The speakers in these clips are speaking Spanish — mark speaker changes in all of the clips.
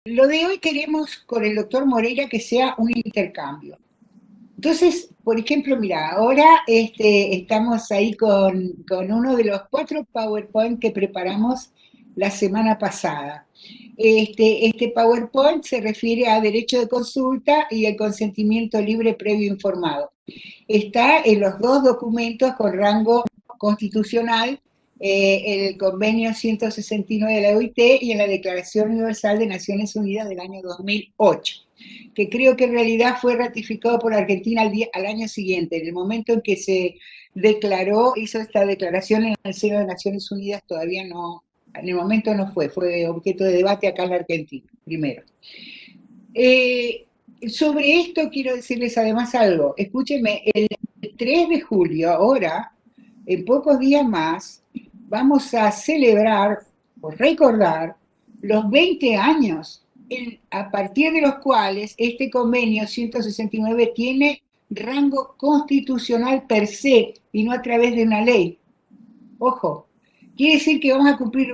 Speaker 1: Lo de hoy queremos con el doctor Moreira que sea un intercambio. Entonces, por ejemplo, mira, ahora estamos ahí con uno de los 4 PowerPoint que preparamos la semana pasada. Este PowerPoint se refiere a derecho de consulta y el consentimiento libre previo informado. Está en los dos documentos con rango constitucional, el convenio 169 de la OIT y en la Declaración Universal de Naciones Unidas del año 2008, que creo que en realidad fue ratificado por Argentina al año siguiente, en el momento en que se declaró, hizo esta declaración en el seno de Naciones Unidas, todavía no, en el momento no fue objeto de debate acá en la Argentina, primero. Sobre esto quiero decirles además algo. Escúchenme, el 3 de julio, ahora, en pocos días más, vamos a celebrar o recordar los 20 años a partir de los cuales este convenio 169 tiene rango constitucional per se y no a través de una ley. Ojo, quiere decir que vamos a cumplir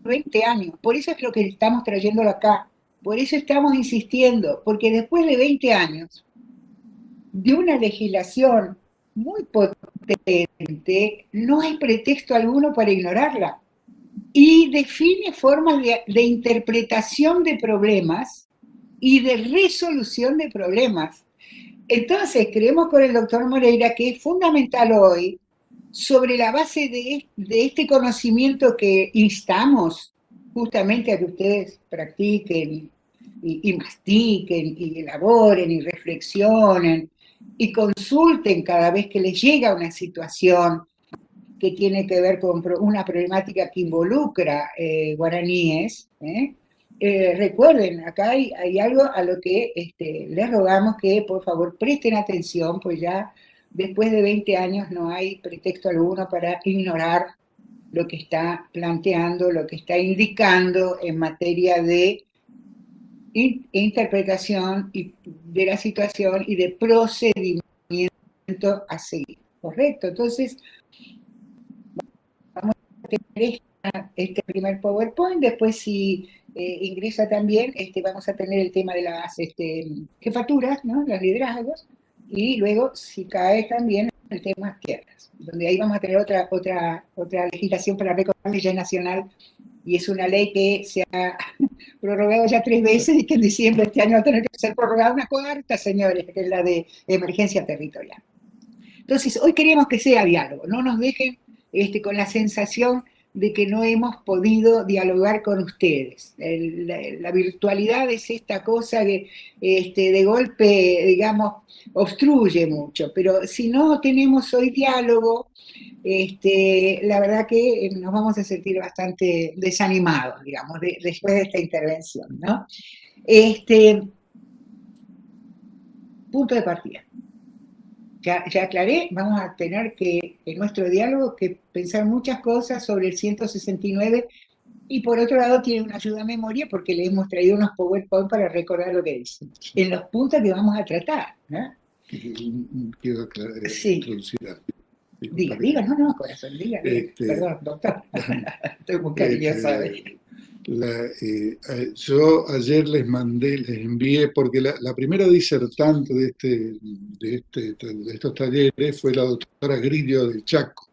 Speaker 1: 20 años. Por eso es lo que estamos trayéndolo acá. Por eso estamos insistiendo, porque después de 20 años de una legislación muy potente, no hay pretexto alguno para ignorarla. Y define formas de interpretación de problemas y de resolución de problemas. Entonces, creemos con el doctor Moreira que es fundamental hoy, sobre la base de este conocimiento que instamos justamente a que ustedes practiquen y mastiquen y elaboren y reflexionen y consulten cada vez que les llega una situación que tiene que ver con una problemática que involucra guaraníes. Recuerden, acá hay algo a lo que les rogamos que por favor presten atención, pues ya después de 20 años no hay pretexto alguno para ignorar lo que está planteando, lo que está indicando en materia de interpretación de la situación y de procedimiento a seguir. ¿Correcto? Entonces, vamos a tener este primer PowerPoint, después si ingresa también, vamos a tener el tema de las jefaturas, ¿no? Los liderazgos, y luego si cae también el tema tierras, donde ahí vamos a tener otra legislación para recordar ya nacional, y es una ley que se ha prorrogado ya 3 veces y que en diciembre de este año va a tener que ser prorrogada una cuarta, señores, que es la de emergencia territorial. Entonces, hoy queremos que sea diálogo, no nos dejen con la sensación de que no hemos podido dialogar con ustedes. La virtualidad es esta cosa que de golpe, digamos, obstruye mucho, pero si no tenemos hoy diálogo, la verdad que nos vamos a sentir bastante desanimados, digamos, después de esta intervención, ¿no? Punto de partida. Ya aclaré, vamos a tener que, en nuestro diálogo, que pensar muchas cosas sobre el 169 y por otro lado tiene una ayuda a memoria porque le hemos traído unos PowerPoint para recordar lo que dicen, en los puntos que vamos a tratar, ¿no?
Speaker 2: Quiero introducir algo.
Speaker 1: Diga, no, corazón, diga. Perdón, doctor. Estoy muy cariñosa.
Speaker 2: Yo ayer les envié, porque la primera disertante de estos talleres fue la doctora Grillo del Chaco.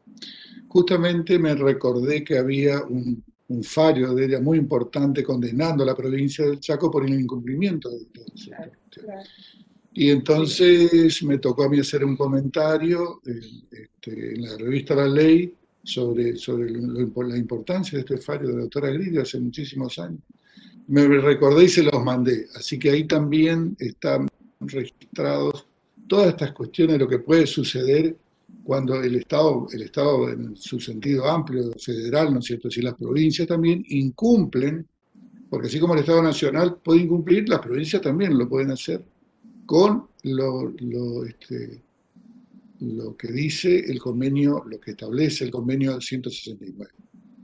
Speaker 2: Justamente me recordé que había un fallo de ella muy importante condenando a la provincia del Chaco por el incumplimiento de claro. Y entonces me tocó a mí hacer un comentario en la revista La Ley sobre la importancia de este fallo de la doctora Grillo hace muchísimos años. Me recordé y se los mandé. Así que ahí también están registrados todas estas cuestiones de lo que puede suceder cuando el Estado en su sentido amplio, federal, ¿no es cierto? Si las provincias también incumplen, porque así como el Estado Nacional puede incumplir, las provincias también lo pueden hacer con lo que dice el convenio, lo que establece el convenio 169.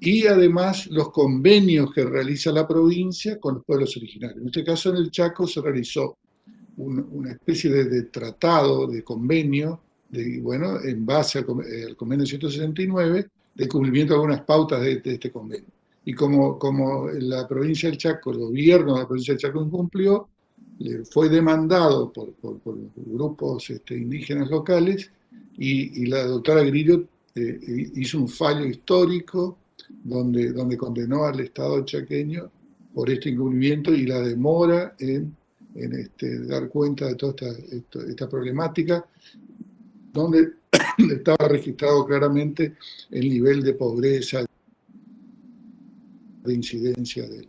Speaker 2: Y además los convenios que realiza la provincia con los pueblos originarios. En este caso, en el Chaco se realizó una especie de tratado, de convenio, en base al convenio 169, de cumplimiento de algunas pautas de este convenio. Y como la provincia del Chaco, el gobierno de la provincia del Chaco incumplió, le fue demandado por grupos indígenas locales y la doctora Grillo hizo un fallo histórico donde condenó al Estado chaqueño por este incumplimiento y la demora en dar cuenta de toda esta problemática, donde estaba registrado claramente el nivel de pobreza, de incidencia de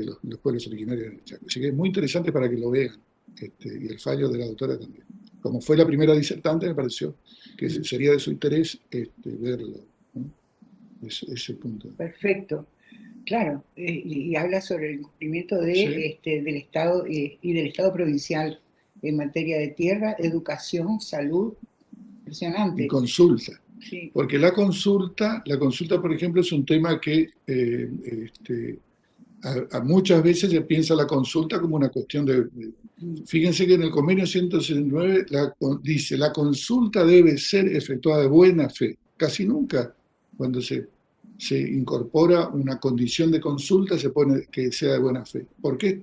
Speaker 2: los pueblos originarios del Chaco. Así que es muy interesante para que lo vean, y el fallo de la doctora también. Como fue la primera disertante, me pareció que sería de su interés verlo, ¿no? Ese punto.
Speaker 1: Perfecto. Claro, y habla sobre el cumplimiento
Speaker 2: Sí.
Speaker 1: del Estado y del Estado provincial en materia de tierra, educación, salud,
Speaker 2: Y
Speaker 1: impresionante.
Speaker 2: consulta.
Speaker 1: Sí.
Speaker 2: Porque la consulta, por ejemplo, es un tema que muchas veces se piensa la consulta como una cuestión fíjense que en el convenio 169 dice la consulta debe ser efectuada de buena fe. Casi nunca cuando se incorpora una condición de consulta se pone que sea de buena fe. ¿Por qué?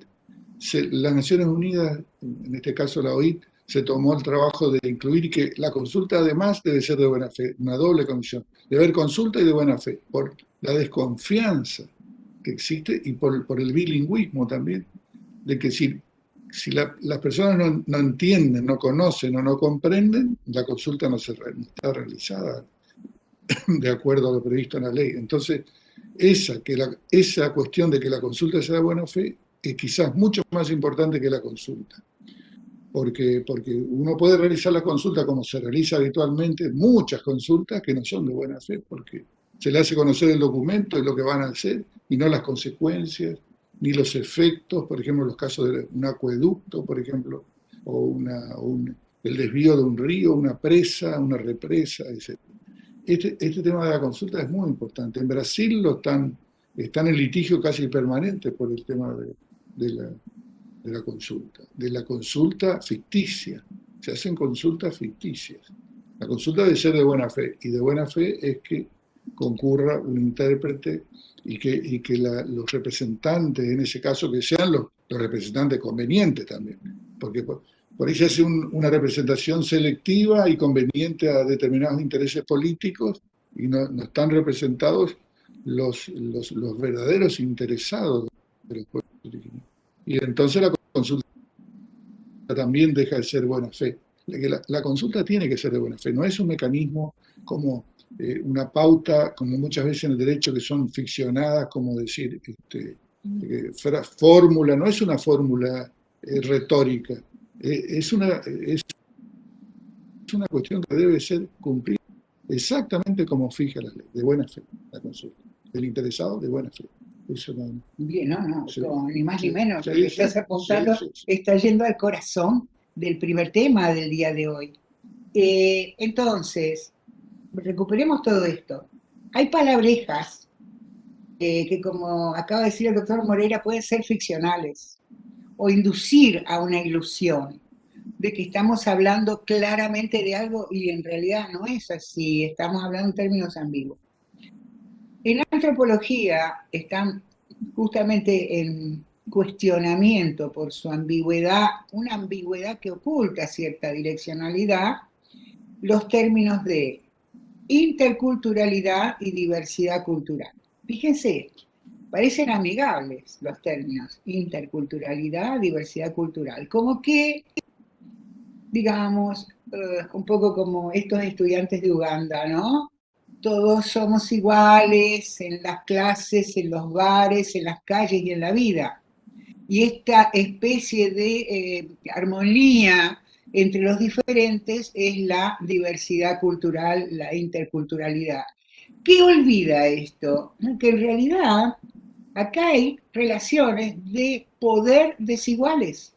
Speaker 2: Las Naciones Unidas, en este caso la OIT, se tomó el trabajo de incluir que la consulta además debe ser de buena fe, una doble condición, de haber consulta y de buena fe, por la desconfianza que existe y por el bilingüismo también, de que si las personas no entienden, no conocen o no comprenden, la consulta no está realizada de acuerdo a lo previsto en la ley. Entonces, esa cuestión de que la consulta sea de buena fe es quizás mucho más importante que la consulta. Porque uno puede realizar la consulta como se realiza habitualmente, muchas consultas que no son de buena fe, porque se le hace conocer el documento y lo que van a hacer, y no las consecuencias, ni los efectos, por ejemplo, los casos de un acueducto, por ejemplo, o el desvío de un río, una presa, una represa, etc. Este tema de la consulta es muy importante. En Brasil están en litigio casi permanente por el tema de la consulta ficticia. Se hacen consultas ficticias. La consulta debe ser de buena fe, y de buena fe es que concurra un intérprete y que los representantes, en ese caso, que sean los representantes convenientes también, porque por ahí se hace una representación selectiva y conveniente a determinados intereses políticos y no están representados los verdaderos interesados de los pueblos originarios. Y entonces la consulta también deja de ser buena fe. La consulta tiene que ser de buena fe, no es un mecanismo como una pauta, como muchas veces en el derecho que son ficcionadas, como decir, fórmula, no es una fórmula retórica, es una cuestión que debe ser cumplida exactamente como fija la ley, de buena fe, la consulta, del interesado de buena fe. Eso no,
Speaker 1: Bien, no,
Speaker 2: sí,
Speaker 1: ni más ni
Speaker 2: sí,
Speaker 1: menos. Lo
Speaker 2: sí,
Speaker 1: que estás apuntando
Speaker 2: sí.
Speaker 1: está yendo al corazón del primer tema del día de hoy. Entonces, recuperemos todo esto. Hay palabrejas que, como acaba de decir el doctor Moreira, pueden ser ficcionales o inducir a una ilusión de que estamos hablando claramente de algo y en realidad no es así, estamos hablando en términos ambiguos. En la antropología están justamente en cuestionamiento por su ambigüedad, una ambigüedad que oculta cierta direccionalidad, los términos de interculturalidad y diversidad cultural. Fíjense, parecen amigables los términos interculturalidad, diversidad cultural, como que, digamos, un poco como estos estudiantes de Uganda, ¿no? Todos somos iguales en las clases, en los bares, en las calles y en la vida. Y esta especie de armonía entre los diferentes es la diversidad cultural, la interculturalidad. ¿Qué olvida esto? Que en realidad acá hay relaciones de poder desiguales,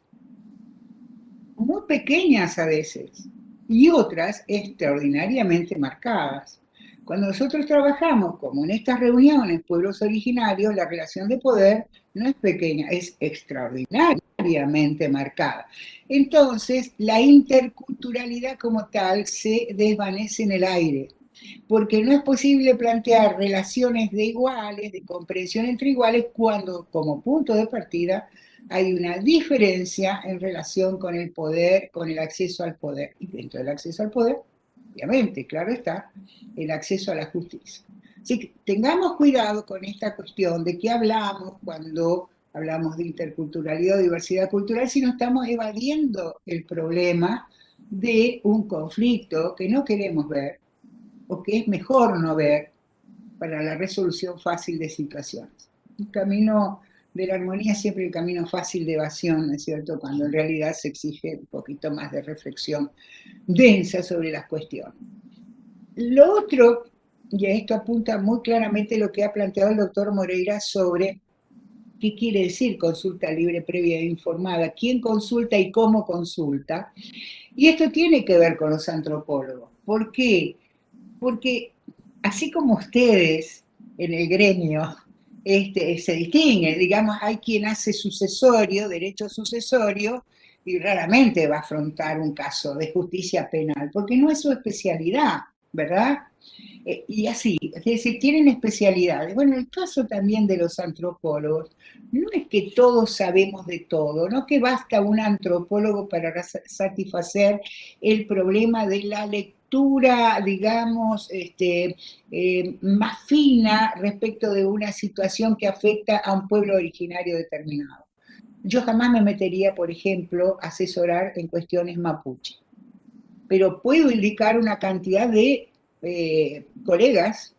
Speaker 1: muy pequeñas a veces, y otras extraordinariamente marcadas. Cuando nosotros trabajamos, como en estas reuniones, pueblos originarios, la relación de poder no es pequeña, es extraordinariamente marcada. Entonces, la interculturalidad como tal se desvanece en el aire. porque no es posible plantear relaciones de iguales, de comprensión entre iguales, cuando como punto de partida hay una diferencia en relación con el poder, con el acceso al poder. Y dentro del acceso al poder, obviamente, claro está, el acceso a la justicia. Así que tengamos cuidado con esta cuestión de qué hablamos cuando hablamos de interculturalidad o diversidad cultural, si no estamos evadiendo el problema de un conflicto que no queremos ver o que es mejor no ver para la resolución fácil de situaciones. El camino de la armonía es siempre el camino fácil de evasión, ¿no es cierto?, cuando en realidad se exige un poquito más de reflexión densa sobre las cuestiones. Lo otro, y a esto apunta muy claramente lo que ha planteado el doctor Moreira sobre qué quiere decir consulta libre, previa e informada, quién consulta y cómo consulta. Y esto tiene que ver con los antropólogos. ¿Por qué? Porque así como ustedes en el gremio se distinguen, digamos, hay quien hace sucesorio, derecho sucesorio, y raramente va a afrontar un caso de justicia penal, porque no es su especialidad, ¿verdad? Y así, es decir, tienen especialidades. Bueno, el caso también de los antropólogos, no es que todos sabemos de todo, no que basta un antropólogo para satisfacer el problema de la lectura, digamos, más fina respecto de una situación que afecta a un pueblo originario determinado. Yo jamás me metería, por ejemplo, a asesorar en cuestiones mapuche, pero puedo indicar una cantidad de colegas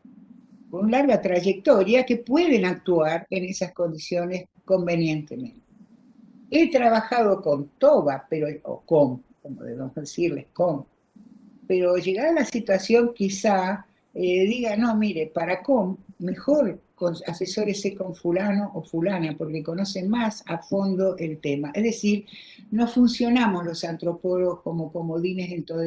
Speaker 1: con larga trayectoria que pueden actuar en esas condiciones convenientemente. He trabajado con TOBA, pero, o con, como debemos decirles, con, pero llegar a la situación quizá diga, no, mire, para com, mejor asesórese con fulano o fulana, porque conocen más a fondo el tema. Es decir, no funcionamos los antropólogos como comodines en toda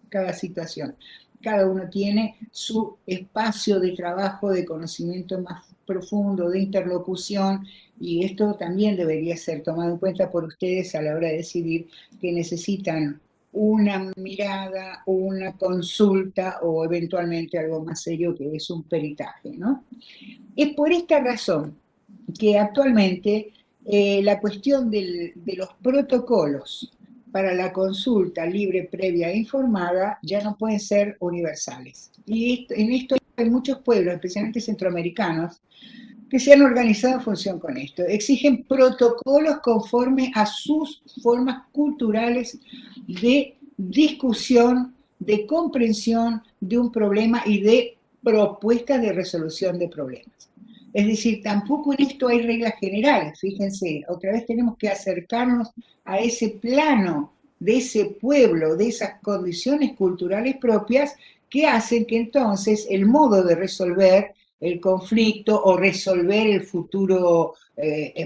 Speaker 1: cada situación. Cada uno tiene su espacio de trabajo, de conocimiento más profundo, de interlocución, y esto también debería ser tomado en cuenta por ustedes a la hora de decidir que necesitan una mirada, una consulta o eventualmente algo más serio que es un peritaje, ¿no? Es por esta razón que actualmente la cuestión de los protocolos para la consulta libre, previa e informada ya no pueden ser universales. Y en esto hay muchos pueblos, especialmente centroamericanos, que se han organizado en función con esto. Exigen protocolos conforme a sus formas culturales de discusión, de comprensión de un problema y de propuestas de resolución de problemas. Es decir, tampoco en esto hay reglas generales, fíjense, otra vez tenemos que acercarnos a ese plano de ese pueblo, de esas condiciones culturales propias que hacen que entonces el modo de resolver el conflicto o resolver el futuro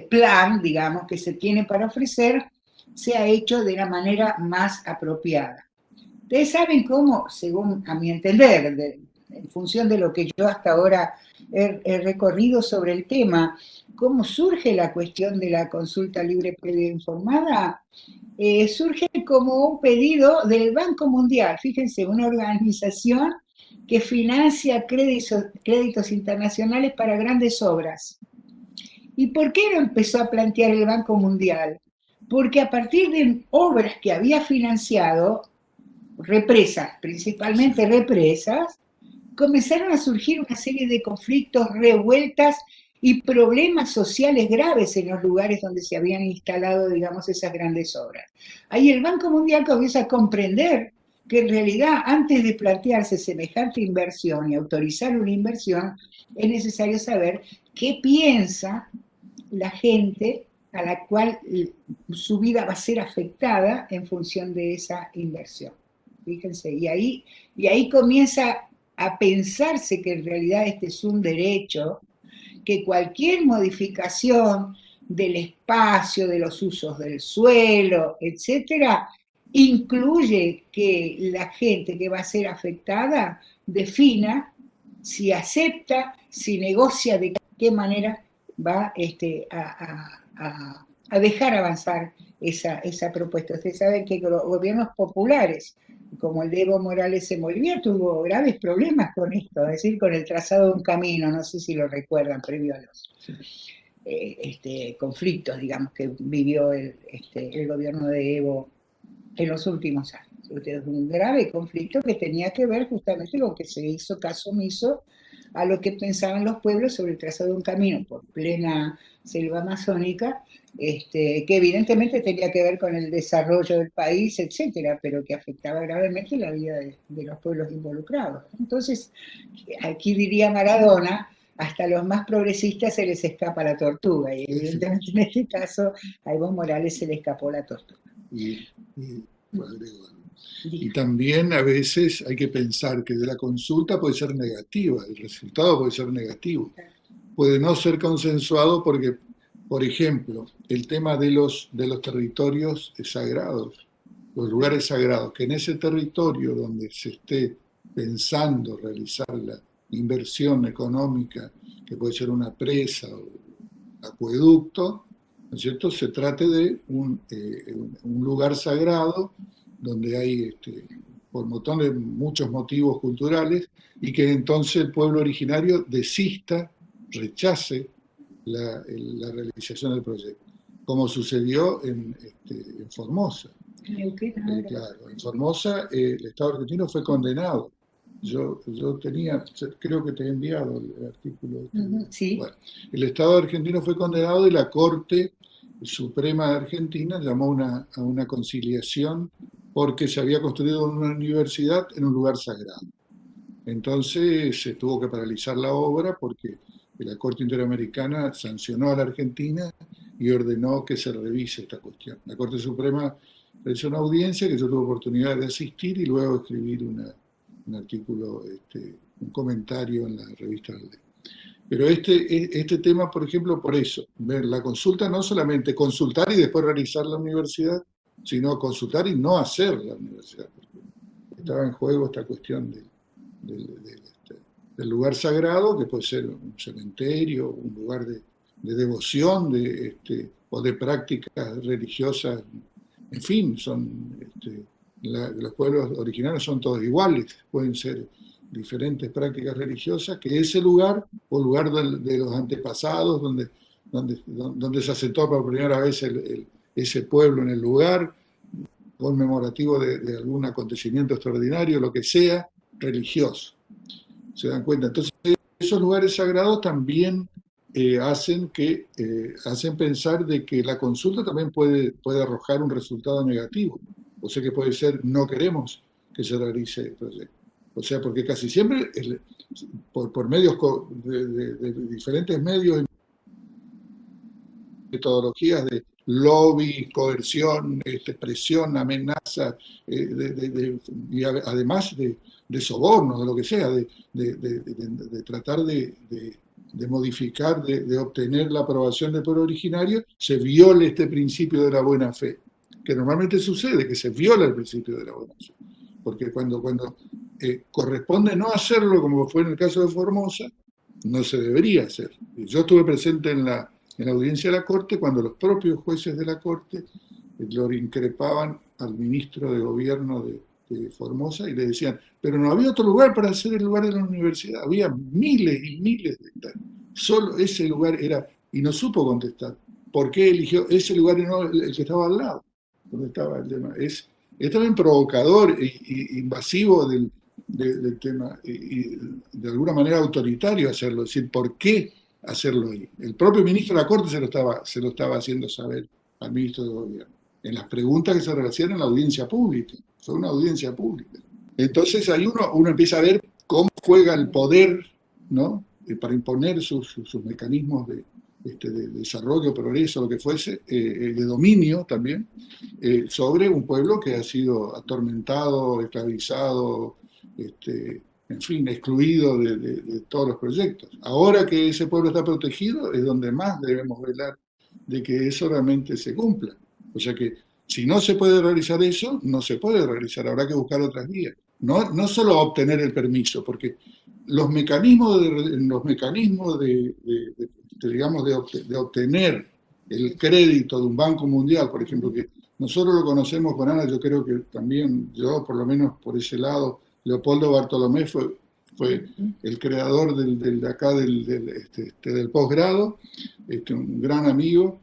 Speaker 1: plan, digamos, que se tiene para ofrecer, sea hecho de la manera más apropiada. Ustedes saben cómo, según a mi entender, en función de lo que yo hasta ahora he recorrido sobre el tema, cómo surge la cuestión de la consulta libre previa informada. Surge como un pedido del Banco Mundial, fíjense, una organización que financia créditos internacionales para grandes obras. ¿Y por qué lo empezó a plantear el Banco Mundial? Porque a partir de obras que había financiado, represas, principalmente represas, comenzaron a surgir una serie de conflictos, revueltas y problemas sociales graves en los lugares donde se habían instalado, digamos, esas grandes obras. Ahí el Banco Mundial comienza a comprender que en realidad antes de plantearse semejante inversión y autorizar una inversión, es necesario saber qué piensa la gente a la cual su vida va a ser afectada en función de esa inversión. Fíjense, y ahí comienza a pensarse que en realidad este es un derecho, que cualquier modificación del espacio, de los usos del suelo, etcétera, incluye que la gente que va a ser afectada defina si acepta, si negocia, de qué manera va a dejar avanzar esa propuesta. Ustedes saben que los gobiernos populares como el de Evo Morales en Bolivia, tuvo graves problemas con esto, es decir, con el trazado de un camino, no sé si lo recuerdan, previo a los conflictos, digamos, que vivió el gobierno de Evo en los últimos años. Un grave conflicto que tenía que ver justamente con que se hizo caso omiso a lo que pensaban los pueblos sobre el trazado de un camino por plena selva amazónica, que evidentemente tenía que ver con el desarrollo del país, etcétera, pero que afectaba gravemente la vida de los pueblos involucrados. Entonces, aquí diría Maradona, hasta los más progresistas se les escapa la tortuga, y evidentemente en este caso a Evo Morales se le escapó la tortuga.
Speaker 2: Y también a veces hay que pensar que de la consulta puede ser negativa, el resultado puede ser negativo, puede no ser consensuado porque, por ejemplo, el tema de los territorios sagrados, los lugares sagrados, que en ese territorio donde se esté pensando realizar la inversión económica, que puede ser una presa o un acueducto, ¿no es cierto?, se trate de un lugar sagrado donde hay, por muchos motivos culturales, y que entonces el pueblo originario desista, rechace la realización del proyecto, como sucedió en Formosa. Claro, en Formosa el Estado argentino fue condenado. Yo creo que te he enviado el artículo.
Speaker 1: Sí.
Speaker 2: Bueno, el Estado argentino fue condenado y la Corte Suprema de Argentina llamó a una conciliación porque se había construido una universidad en un lugar sagrado. Entonces se tuvo que paralizar la obra porque la Corte Interamericana sancionó a la Argentina y ordenó que se revise esta cuestión. La Corte Suprema realizó una audiencia que yo tuve oportunidad de asistir y luego escribir un artículo, un comentario en la revista del Ley. Pero este tema, por ejemplo, por eso, ver la consulta, no solamente consultar y después realizar la universidad, sino consultar y no hacer la universidad. Porque estaba en juego esta cuestión del lugar sagrado, que puede ser un cementerio, un lugar de devoción o de prácticas religiosas. En fin, los pueblos originarios son todos iguales, pueden ser diferentes prácticas religiosas, que ese lugar, o lugar de los antepasados, donde se asentó por primera vez ese pueblo en el lugar, conmemorativo de algún acontecimiento extraordinario, lo que sea, religioso. ¿Se dan cuenta? Entonces, esos lugares sagrados también hacen pensar de que la consulta también puede arrojar un resultado negativo. O sea que puede ser, no queremos que se realice el proyecto. O sea, porque casi siempre, por medios de diferentes medios, metodologías de lobby, coerción, presión, amenaza, y además de sobornos, de lo que sea, de tratar de modificar, de obtener la aprobación del pueblo originario, se viole este principio de la buena fe, que normalmente sucede, que se viola el principio de la buena fe, porque cuando corresponde no hacerlo, como fue en el caso de Formosa, no se debería hacer. Yo estuve presente en la audiencia de la Corte cuando los propios jueces de la Corte lo increpaban al ministro de Gobierno de Formosa y le decían, pero no había otro lugar para hacer el lugar de la universidad, había miles y miles de hectáreas, solo ese lugar era, y no supo contestar, ¿por qué eligió ese lugar y no el que estaba al lado? Donde estaba el tema. Es también provocador e invasivo del tema, y de alguna manera autoritario hacerlo, es decir, ¿por qué hacerlo ahí? El propio ministro de la Corte se lo estaba haciendo saber al ministro de Gobierno, en las preguntas que se realizaron en la audiencia pública. Fue una audiencia pública. Entonces ahí uno empieza a ver cómo juega el poder, ¿no?, para imponer sus mecanismos de desarrollo, progreso, lo que fuese, de dominio también, sobre un pueblo que ha sido atormentado, esclavizado, en fin, excluido de todos los proyectos. Ahora que ese pueblo está protegido, es donde más debemos velar de que eso realmente se cumpla. O sea que si no se puede realizar eso, no se puede realizar, habrá que buscar otras vías. No solo obtener el permiso, porque los mecanismos digamos, de obtener el crédito de un Banco Mundial, por ejemplo, que Nosotros lo conocemos con Ana, yo creo que también, yo por lo menos por ese lado, Leopoldo Bartolomé fue el creador de acá del posgrado, un gran amigo,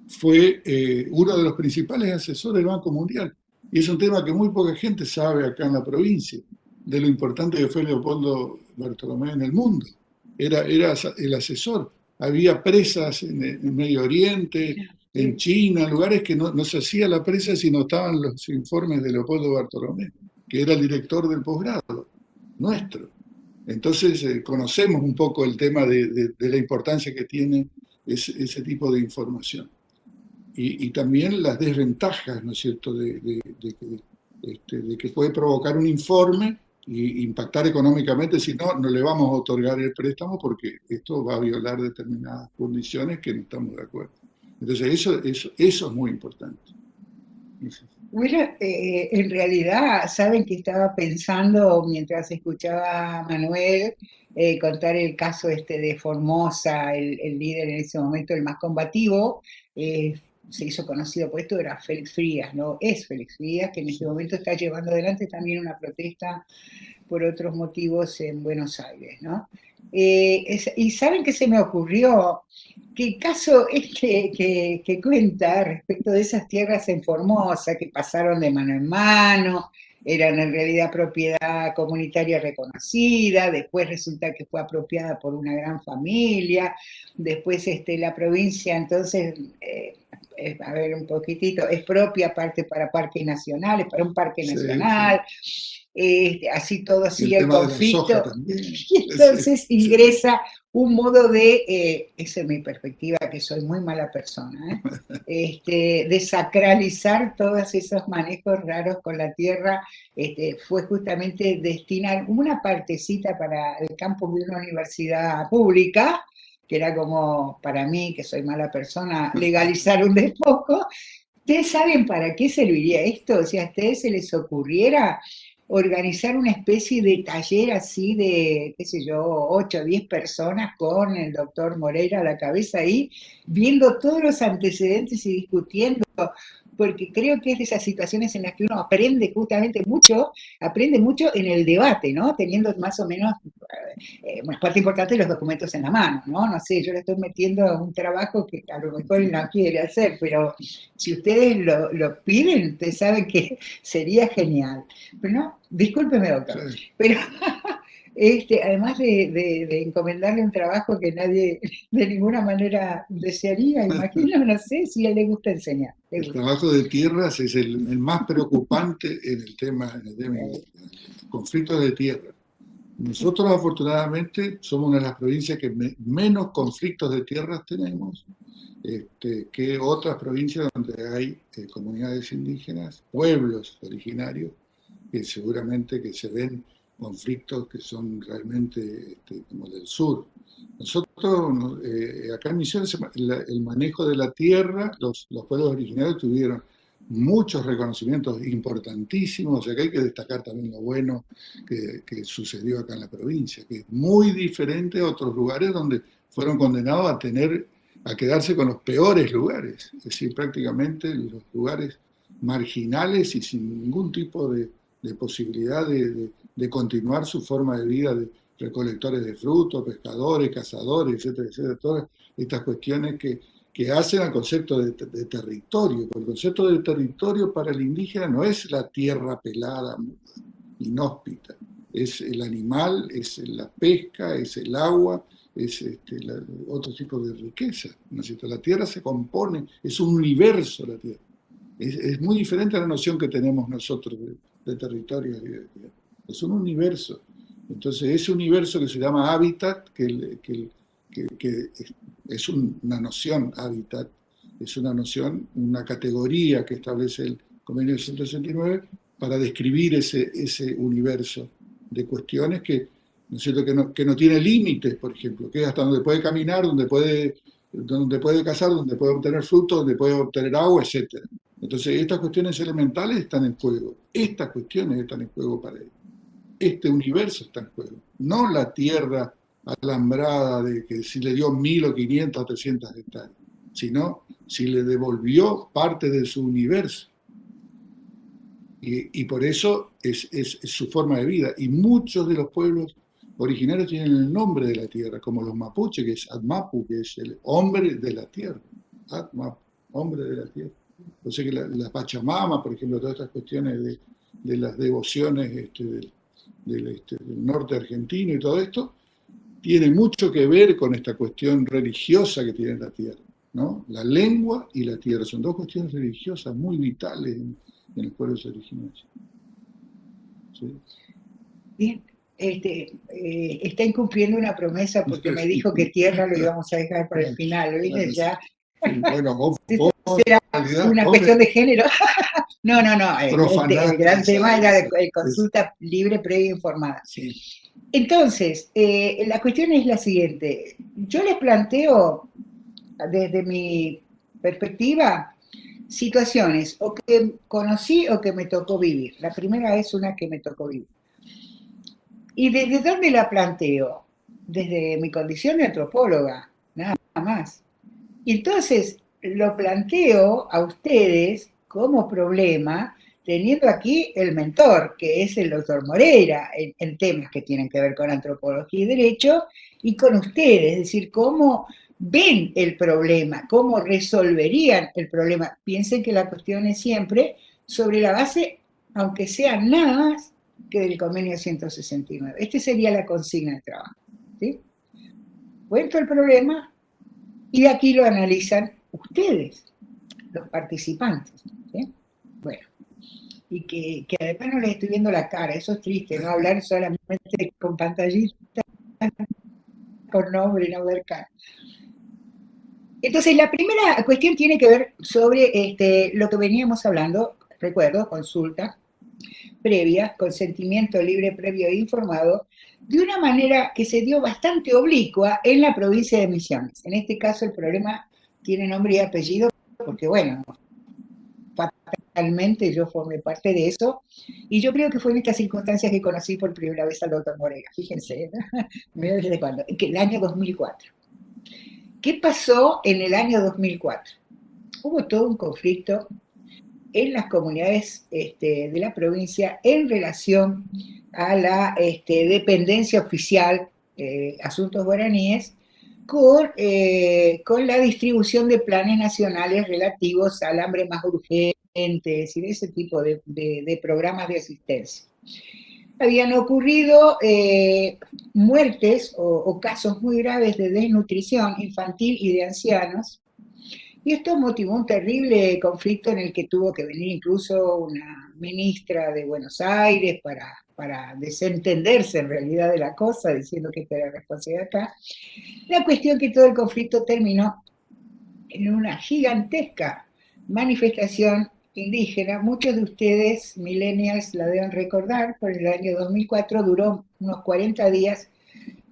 Speaker 2: fue uno de los principales asesores del Banco Mundial. Y es un tema que muy poca gente sabe acá en la provincia, de lo importante que fue Leopoldo Bartolomé en el mundo. Era el asesor. Había presas en Medio Oriente, en China, lugares que no se hacía la presa si no estaban los informes de Leopoldo Bartolomé, que era el director del posgrado nuestro. Entonces conocemos un poco el tema de la importancia que tiene ese tipo de información. Y también las desventajas, ¿no es cierto?, de que puede provocar un informe e impactar económicamente, si no, no le vamos a otorgar el préstamo porque esto va a violar determinadas condiciones que no estamos de acuerdo. Entonces, eso es muy importante.
Speaker 1: Bueno, en realidad, saben que estaba pensando mientras escuchaba a Manuel contar el caso de Formosa, el líder en ese momento, el más combativo, se hizo conocido por esto, era Félix Frías, ¿no? Es Félix Frías, que en este momento está llevando adelante también una protesta por otros motivos en Buenos Aires, ¿no? Y saben que se me ocurrió que el caso que cuenta respecto de esas tierras en Formosa que pasaron de mano en mano, eran en realidad propiedad comunitaria reconocida, después resulta que fue apropiada por una gran familia, después la provincia entonces, a ver un poquitito, es propia parte para parques nacionales, para un parque nacional, así todo
Speaker 2: Y el
Speaker 1: sigue el
Speaker 2: tema de la soja
Speaker 1: conflicto,
Speaker 2: también.
Speaker 1: y entonces ingresa un modo esa es mi perspectiva, que soy muy mala persona, de sacralizar todos esos manejos raros con la tierra, fue justamente destinar una partecita para el campus de una universidad pública, que era como, para mí, que soy mala persona, legalizar un despojo. ¿Ustedes saben para qué serviría esto? Si a ustedes se les ocurriera organizar una especie de taller así de, qué sé yo, 8 o 10 personas con el doctor Moreira a la cabeza ahí, viendo todos los antecedentes y discutiendo, porque creo que es de esas situaciones en las que uno aprende mucho en el debate, ¿no? Teniendo más o menos una parte importante de los documentos en la mano, ¿no? No sé, yo le estoy metiendo a un trabajo que a lo mejor él no quiere hacer, pero si ustedes lo piden, ustedes saben que sería genial. Pero no, discúlpeme, doctor,
Speaker 2: Sí.
Speaker 1: pero además de encomendarle un trabajo que nadie de ninguna manera desearía, imagino, no sé si a él le gusta enseñar.
Speaker 2: El trabajo de tierras es el más preocupante en el tema de conflictos de tierra. Nosotros afortunadamente somos una de las provincias que menos conflictos de tierras tenemos que otras provincias donde hay comunidades indígenas, pueblos originarios, que seguramente que se ven conflictos que son realmente como del sur. Nosotros, acá en Misiones, el manejo de la tierra, los pueblos originarios tuvieron muchos reconocimientos importantísimos, o sea que hay que destacar también lo bueno que sucedió acá en la provincia, que es muy diferente a otros lugares donde fueron condenados a quedarse con los peores lugares, es decir, prácticamente los lugares marginales y sin ningún tipo de posibilidad de continuar su forma de vida de recolectores de frutos, pescadores, cazadores, etcétera, etcétera, todas estas cuestiones que hacen al concepto de territorio, porque el concepto de territorio para el indígena no es la tierra pelada, inhóspita, es el animal, es la pesca, es el agua, es otro tipo de riqueza, ¿no es cierto? La tierra se compone, es un universo la tierra. Es muy diferente a la noción que tenemos nosotros de territorio. Es un universo. Entonces, ese universo que se llama hábitat, que es una noción, hábitat, es una noción, una categoría que establece el Convenio 169 para describir ese universo de cuestiones ¿no es cierto? Que no tiene límites, por ejemplo, que es hasta donde puede caminar, donde puede cazar, donde puede obtener frutos, donde puede obtener agua, etc. Entonces, estas cuestiones elementales están en juego. Estas cuestiones están en juego para él. Este universo está en juego. No la tierra alambrada de que si le dio 1000 o 500 o 300 hectáreas. sino si le devolvió parte de su universo. Y por eso es su forma de vida. Y muchos de los pueblos originarios tienen el nombre de la tierra, como los mapuche, que es Atmapu, que es el hombre de la tierra. Atmapu, hombre de la tierra. Entonces que la Pachamama, por ejemplo, todas estas cuestiones de las devociones del norte argentino y todo esto, tiene mucho que ver con esta cuestión religiosa que tiene la tierra, ¿no? La lengua y la tierra son dos cuestiones religiosas muy vitales en los pueblos originarios. ¿Sí?
Speaker 1: Bien, está incumpliendo una promesa porque me dijo que tierra lo íbamos a dejar para el final, ¿viste? Ya.
Speaker 2: Bueno, vos
Speaker 1: ¿será una cuestión de género? No, el gran tema era de consulta libre, previa e informada.
Speaker 2: Sí.
Speaker 1: Entonces, la cuestión es la siguiente. Yo les planteo, desde mi perspectiva, situaciones o que conocí o que me tocó vivir. La primera es una que me tocó vivir. ¿Y desde dónde la planteo? Desde mi condición de antropóloga, nada más. Y entonces lo planteo a ustedes como problema, teniendo aquí el mentor, que es el doctor Moreira, en temas que tienen que ver con antropología y derecho, y con ustedes, es decir, cómo ven el problema, cómo resolverían el problema. Piensen que la cuestión es siempre sobre la base, aunque sea nada más que del convenio 169. Esta sería la consigna de trabajo. ¿Sí? Cuento el problema y de aquí lo analizan ustedes, los participantes. ¿Sí? Bueno, y que además no les estoy viendo la cara, eso es triste, no hablar solamente con pantallita, con nombre y no ver cara. Entonces, la primera cuestión tiene que ver sobre lo que veníamos hablando, recuerdo, consulta previa, consentimiento libre, previo e informado, de una manera que se dio bastante oblicua en la provincia de Misiones. En este caso el problema tiene nombre y apellido porque, bueno, fatalmente yo formé parte de eso, y yo creo que fue en estas circunstancias que conocí por primera vez al doctor Moreira. Fíjense, mira desde cuándo, que el año 2004. ¿Qué pasó en el año 2004? Hubo todo un conflicto en las comunidades de la provincia en relación a la dependencia oficial, asuntos guaraníes, con la distribución de planes nacionales relativos al hambre más urgente, es decir, ese tipo de programas de asistencia. Habían ocurrido muertes o casos muy graves de desnutrición infantil y de ancianos, y esto motivó un terrible conflicto en el que tuvo que venir incluso una ministra de Buenos Aires para desentenderse en realidad de la cosa, diciendo que esta era responsabilidad acá. La cuestión que todo el conflicto terminó en una gigantesca manifestación indígena. Muchos de ustedes, millennials, la deben recordar, por el año 2004 duró unos 40 días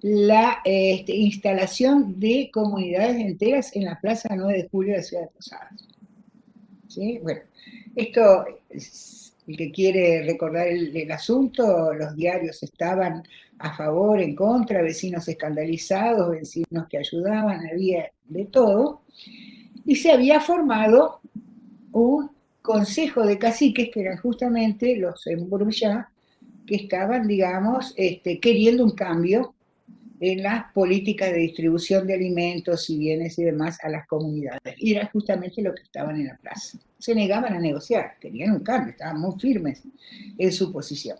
Speaker 1: la instalación de comunidades enteras en la Plaza 9 de Julio de la Ciudad de Posadas. ¿Sí? Bueno, esto, el que quiere recordar el asunto, los diarios estaban a favor, en contra, vecinos escandalizados, vecinos que ayudaban, había de todo, y se había formado un consejo de caciques, que eran justamente los Emburbillá, que estaban, digamos, queriendo un cambio en las políticas de distribución de alimentos y bienes y demás a las comunidades. Y era justamente lo que estaban en la plaza. Se negaban a negociar, querían un cambio, estaban muy firmes en su posición.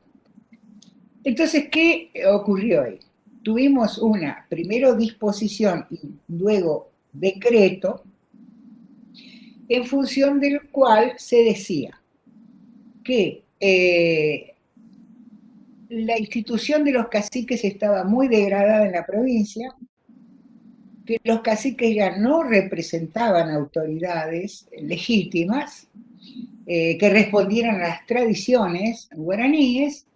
Speaker 1: Entonces, ¿qué ocurrió ahí? Tuvimos una, primero disposición y luego decreto, en función del cual se decía que la institución de los caciques estaba muy degradada en la provincia, que los caciques ya no representaban autoridades legítimas, que respondieran a las tradiciones guaraníes,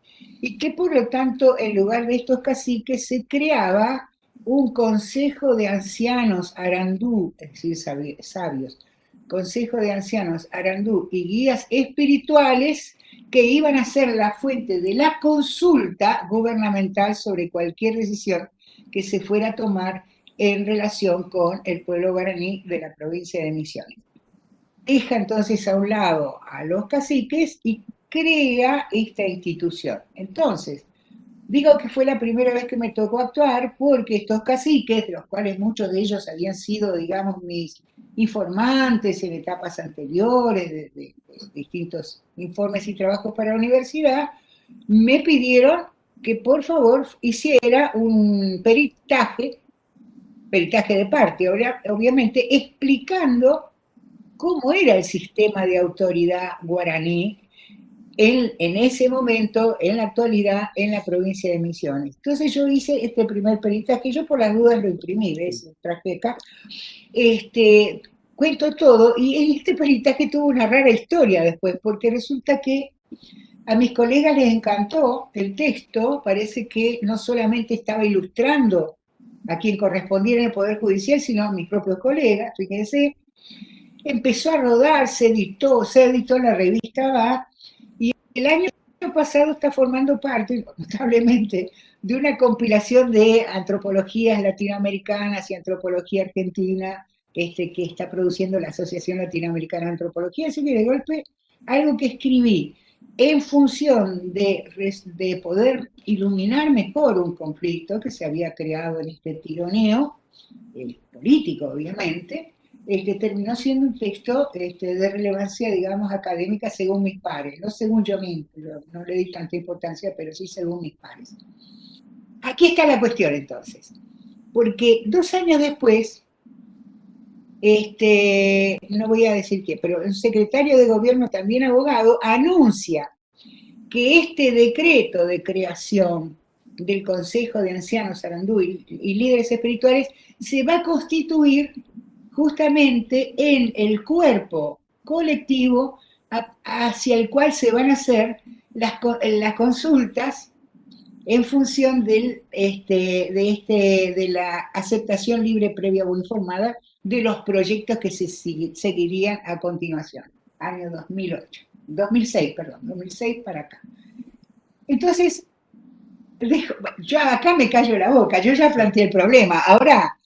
Speaker 1: y que por lo tanto en lugar de estos caciques se creaba un consejo de ancianos arandú, es decir, sabios, consejo de ancianos arandú y guías espirituales que iban a ser la fuente de la consulta gubernamental sobre cualquier decisión que se fuera a tomar en relación con el pueblo guaraní de la provincia de Misiones. Deja entonces a un lado a los caciques y crea esta institución. Entonces, digo que fue la primera vez que me tocó actuar porque estos caciques, de los cuales muchos de ellos habían sido, digamos, mis informantes en etapas anteriores, de distintos informes y trabajos para la universidad, me pidieron que por favor hiciera un peritaje de parte, obviamente, explicando cómo era el sistema de autoridad guaraní en ese momento, en la actualidad, en la provincia de Misiones. Entonces yo hice este primer peritaje, yo por las dudas lo imprimí, ¿ves? Lo traje acá. Cuento todo, y en este peritaje tuvo una rara historia después, porque resulta que a mis colegas les encantó el texto, parece que no solamente estaba ilustrando a quien correspondiera en el Poder Judicial, sino a mis propios colegas, fíjense, empezó a rodar, se editó en la revista Va, y el año pasado está formando parte, notablemente, de una compilación de antropologías latinoamericanas y antropología argentina que está produciendo la Asociación Latinoamericana de Antropología, así que de golpe algo que escribí en función de poder iluminar mejor un conflicto que se había creado en este tironeo, político obviamente, terminó siendo un texto de relevancia, digamos, académica según mis pares, no según yo mismo, no le di tanta importancia, pero sí según mis pares. Aquí está la cuestión entonces, porque 2 años después, no voy a decir qué, pero el secretario de gobierno, también abogado, anuncia que este decreto de creación del Consejo de Ancianos Sarandú y líderes espirituales se va a constituir justamente en el cuerpo colectivo hacia el cual se van a hacer las consultas en función de la aceptación libre, previa o informada de los proyectos que se seguirían a continuación, año 2006 para acá. Entonces, yo acá me callo la boca, yo ya planteé el problema, ahora,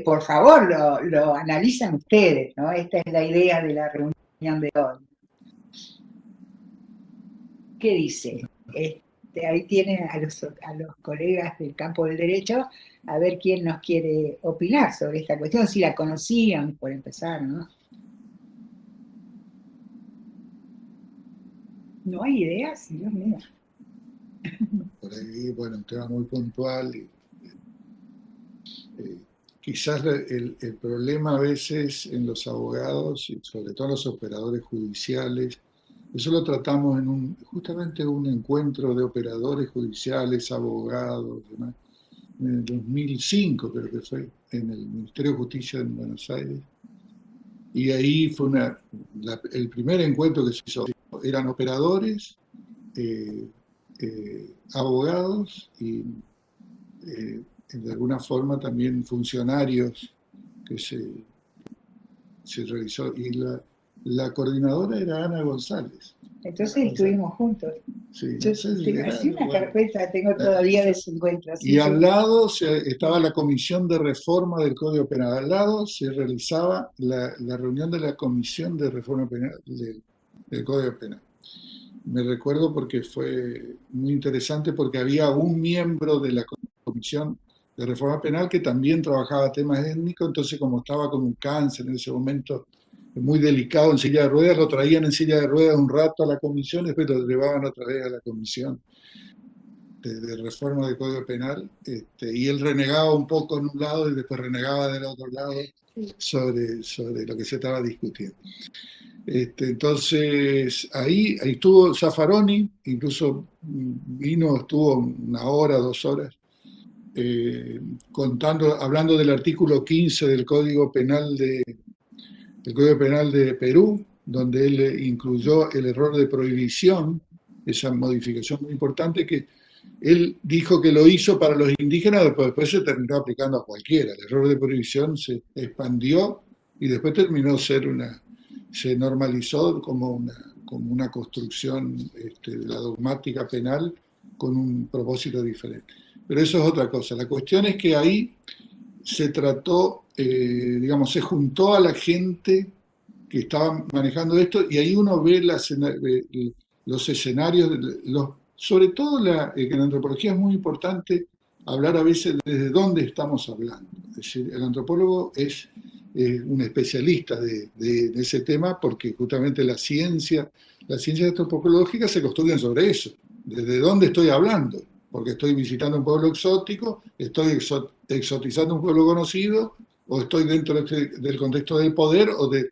Speaker 1: por favor, lo analizan ustedes, ¿no? Esta es la idea de la reunión de hoy. ¿Qué dice? Ahí tienen a los colegas del campo del derecho, a ver quién nos quiere opinar sobre esta cuestión, si la conocían, por empezar, ¿no? ¿No hay ideas? Dios mío.
Speaker 2: Por ahí, bueno, un tema muy puntual. Quizás el problema a veces en los abogados, y sobre todo en los operadores judiciales, eso lo tratamos en justamente un encuentro de operadores judiciales, abogados, demás, en el 2005 creo que fue, en el Ministerio de Justicia en Buenos Aires. Y ahí fue el primer encuentro que se hizo. Eran operadores, abogados y de alguna forma también funcionarios que se realizó. Y la coordinadora era Ana González.
Speaker 1: Entonces estuvimos juntos.
Speaker 2: Sí,
Speaker 1: Yo tengo así una carpeta, tengo todavía de 50.
Speaker 2: Y al lado estaba la Comisión de Reforma del Código Penal. Al lado se realizaba la reunión de la Comisión de Reforma Penal del Código Penal. Me recuerdo porque fue muy interesante porque había un miembro de la Comisión de Reforma Penal que también trabajaba temas étnicos, entonces como estaba con un cáncer en ese momento muy delicado en silla de ruedas, lo traían en silla de ruedas un rato a la comisión y después lo llevaban otra vez a la comisión de reforma del Código Penal, y él renegaba un poco en un lado y después renegaba del otro lado sobre lo que se estaba discutiendo. Entonces ahí estuvo Zaffaroni, incluso estuvo 1 hora, 2 horas, hablando del artículo 15 del Código Penal de Perú, donde él incluyó el error de prohibición, esa modificación muy importante que él dijo que lo hizo para los indígenas, después se terminó aplicando a cualquiera. El error de prohibición se expandió y después se normalizó como una construcción de la dogmática penal con un propósito diferente. Pero eso es otra cosa. La cuestión es que ahí se trató, digamos, se juntó a la gente que estaba manejando esto y ahí uno ve los escenarios, sobre todo en la antropología es muy importante hablar a veces desde dónde estamos hablando. Es decir, el antropólogo es un especialista de ese tema porque justamente las ciencias antropológicas se construyen sobre eso. ¿Desde dónde estoy hablando? Porque estoy visitando un pueblo exótico, estoy exotizando un pueblo conocido, o estoy dentro del contexto del poder o de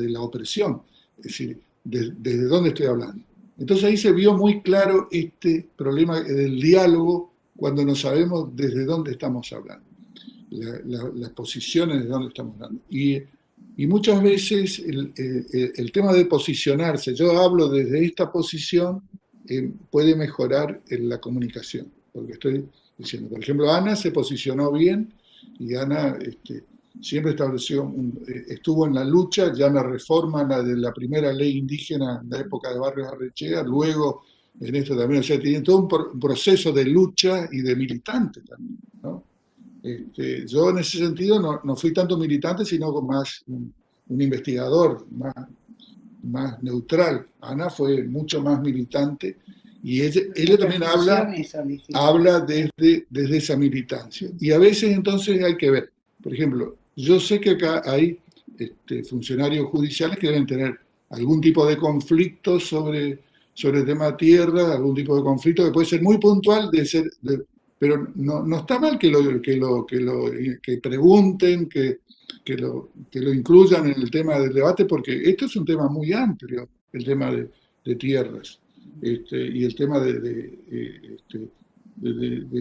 Speaker 2: la opresión. Es decir, desde dónde estoy hablando. Entonces ahí se vio muy claro este problema del diálogo cuando no sabemos desde dónde estamos hablando, las posiciones de dónde estamos hablando. Y muchas veces el tema de posicionarse, yo hablo desde esta posición, puede mejorar en la comunicación. Porque estoy diciendo, por ejemplo, Ana se posicionó bien y Ana siempre estuvo en la lucha, ya en la reforma de la primera ley indígena en la época de Barrios Arrechea, luego en esto también, o sea, tiene todo un proceso de lucha y de militante también, ¿no? Yo en ese sentido no fui tanto militante, sino más un investigador, más neutral. Ana fue mucho más militante y ella también habla desde esa militancia. Y a veces entonces hay que ver, por ejemplo, yo sé que acá hay funcionarios judiciales que deben tener algún tipo de conflicto sobre el tema tierra, algún tipo de conflicto que puede ser muy puntual, pero no está mal que pregunten, que lo incluyan en el tema del debate, porque esto es un tema muy amplio, el tema de tierras, y el tema de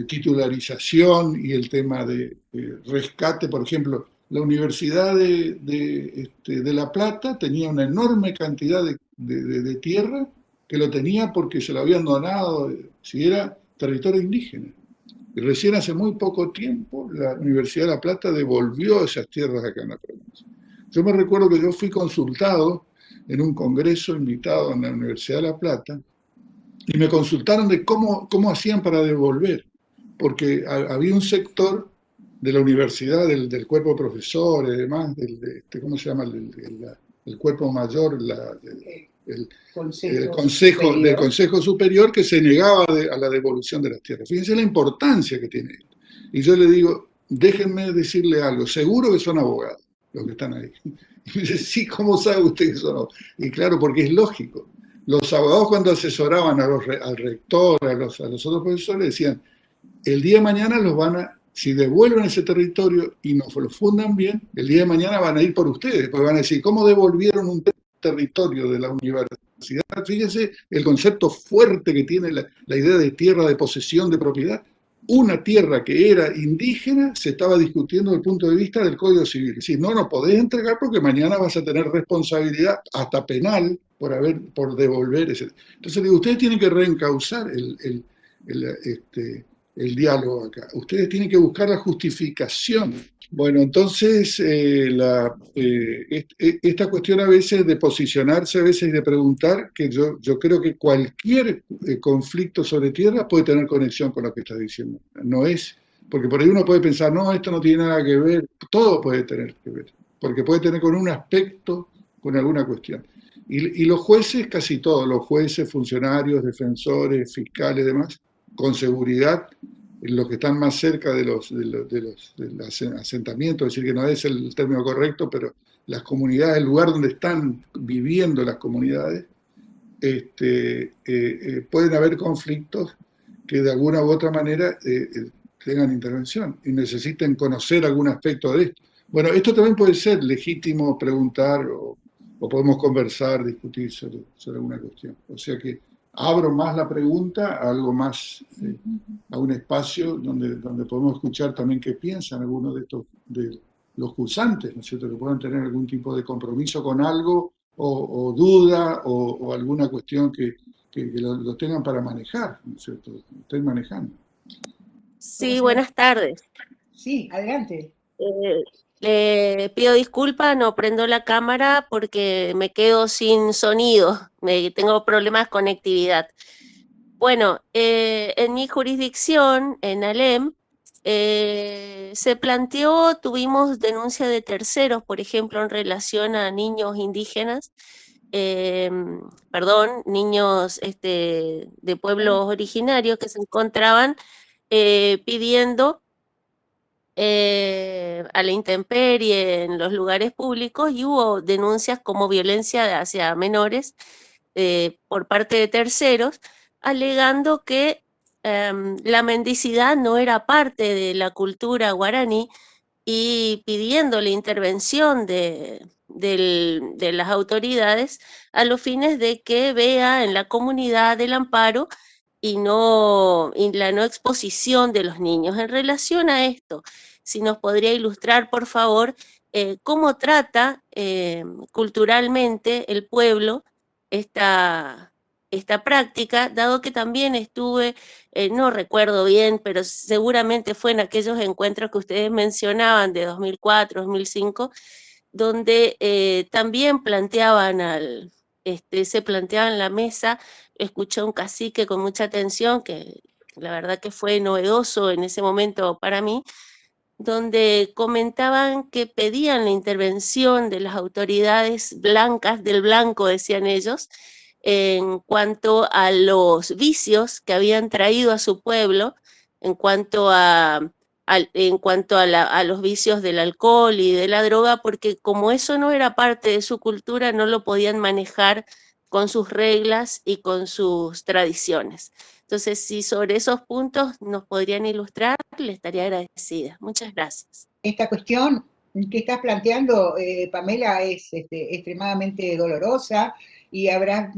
Speaker 2: titularización y el tema de rescate. Por ejemplo, la Universidad de La Plata tenía una enorme cantidad de tierra que lo tenía porque se lo habían donado, si era territorio indígena. Y recién hace muy poco tiempo la Universidad de La Plata devolvió esas tierras acá en la provincia. Yo me recuerdo que yo fui consultado en un congreso invitado en la Universidad de La Plata y me consultaron de cómo hacían para devolver, porque había un sector de la universidad, del cuerpo de profesores, además, ¿cómo se llama? El cuerpo mayor, el del Consejo Superior que se negaba a la devolución de las tierras. Fíjense la importancia que tiene esto. Y yo le digo, déjenme decirle algo, seguro que son abogados los que están ahí. Y dice, sí, ¿cómo sabe usted que son abogados? Y claro, porque es lógico. Los abogados cuando asesoraban al rector, a los otros profesores, decían, el día de mañana si devuelven ese territorio y nos lo fundan bien, el día de mañana van a ir por ustedes, porque van a decir, ¿cómo devolvieron un territorio de la universidad? Fíjense el concepto fuerte que tiene la idea de tierra, de posesión, de propiedad. Una tierra que era indígena se estaba discutiendo desde el punto de vista del Código Civil. Es decir, no podés entregar porque mañana vas a tener responsabilidad, hasta penal, por devolver ese. Entonces digo, ustedes tienen que reencauzar el diálogo acá. Ustedes tienen que buscar la justificación. Bueno, entonces esta cuestión a veces de posicionarse, a veces de preguntar, que yo creo que cualquier conflicto sobre tierra puede tener conexión con lo que estás diciendo. No es, porque por ahí uno puede pensar, no, esto no tiene nada que ver, todo puede tener que ver, porque puede tener con un aspecto, con alguna cuestión. Y los jueces, casi todos, los jueces, funcionarios, defensores, fiscales y demás, con seguridad, los que están más cerca de los asentamientos, es decir, que no es el término correcto, pero las comunidades, el lugar donde están viviendo las comunidades, pueden haber conflictos que de alguna u otra manera tengan intervención y necesiten conocer algún aspecto de esto. Bueno, esto también puede ser legítimo preguntar o podemos conversar, discutir sobre alguna cuestión. O sea que abro más la pregunta a algo más, a un espacio donde podemos escuchar también qué piensan algunos de los cursantes, ¿no es cierto?, que puedan tener algún tipo de compromiso con algo o duda o alguna cuestión que lo tengan para manejar, ¿no es cierto?, estén manejando.
Speaker 3: Sí, buenas tardes.
Speaker 1: Sí, adelante.
Speaker 3: Le pido disculpas, no prendo la cámara porque me quedo sin sonido, tengo problemas de conectividad. Bueno, en mi jurisdicción, en Alem, Se planteó, tuvimos denuncia de terceros, por ejemplo, en relación a niños indígenas, niños de pueblos originarios que se encontraban pidiendo a la intemperie en los lugares públicos, y hubo denuncias como violencia hacia menores por parte de terceros, alegando que la mendicidad no era parte de la cultura guaraní, y pidiendo la intervención de las autoridades a los fines de que vea en la comunidad el amparo y la no exposición de los niños. En relación a esto, si nos podría ilustrar, por favor, cómo trata culturalmente el pueblo esta, esta práctica, dado que también estuve, no recuerdo bien, pero seguramente fue en aquellos encuentros que ustedes mencionaban de 2004, 2005, donde también se planteaba en la mesa. Escuché a un cacique con mucha atención, que la verdad que fue novedoso en ese momento para mí, donde comentaban que pedían la intervención de las autoridades blancas, del blanco, decían ellos, en cuanto a los vicios que habían traído a su pueblo, en cuanto a los vicios del alcohol y de la droga, porque como eso no era parte de su cultura, no lo podían manejar con sus reglas y con sus tradiciones. Entonces, si sobre esos puntos nos podrían ilustrar, le estaría agradecida. Muchas gracias.
Speaker 1: Esta cuestión que estás planteando, Pamela, es extremadamente dolorosa, y habrás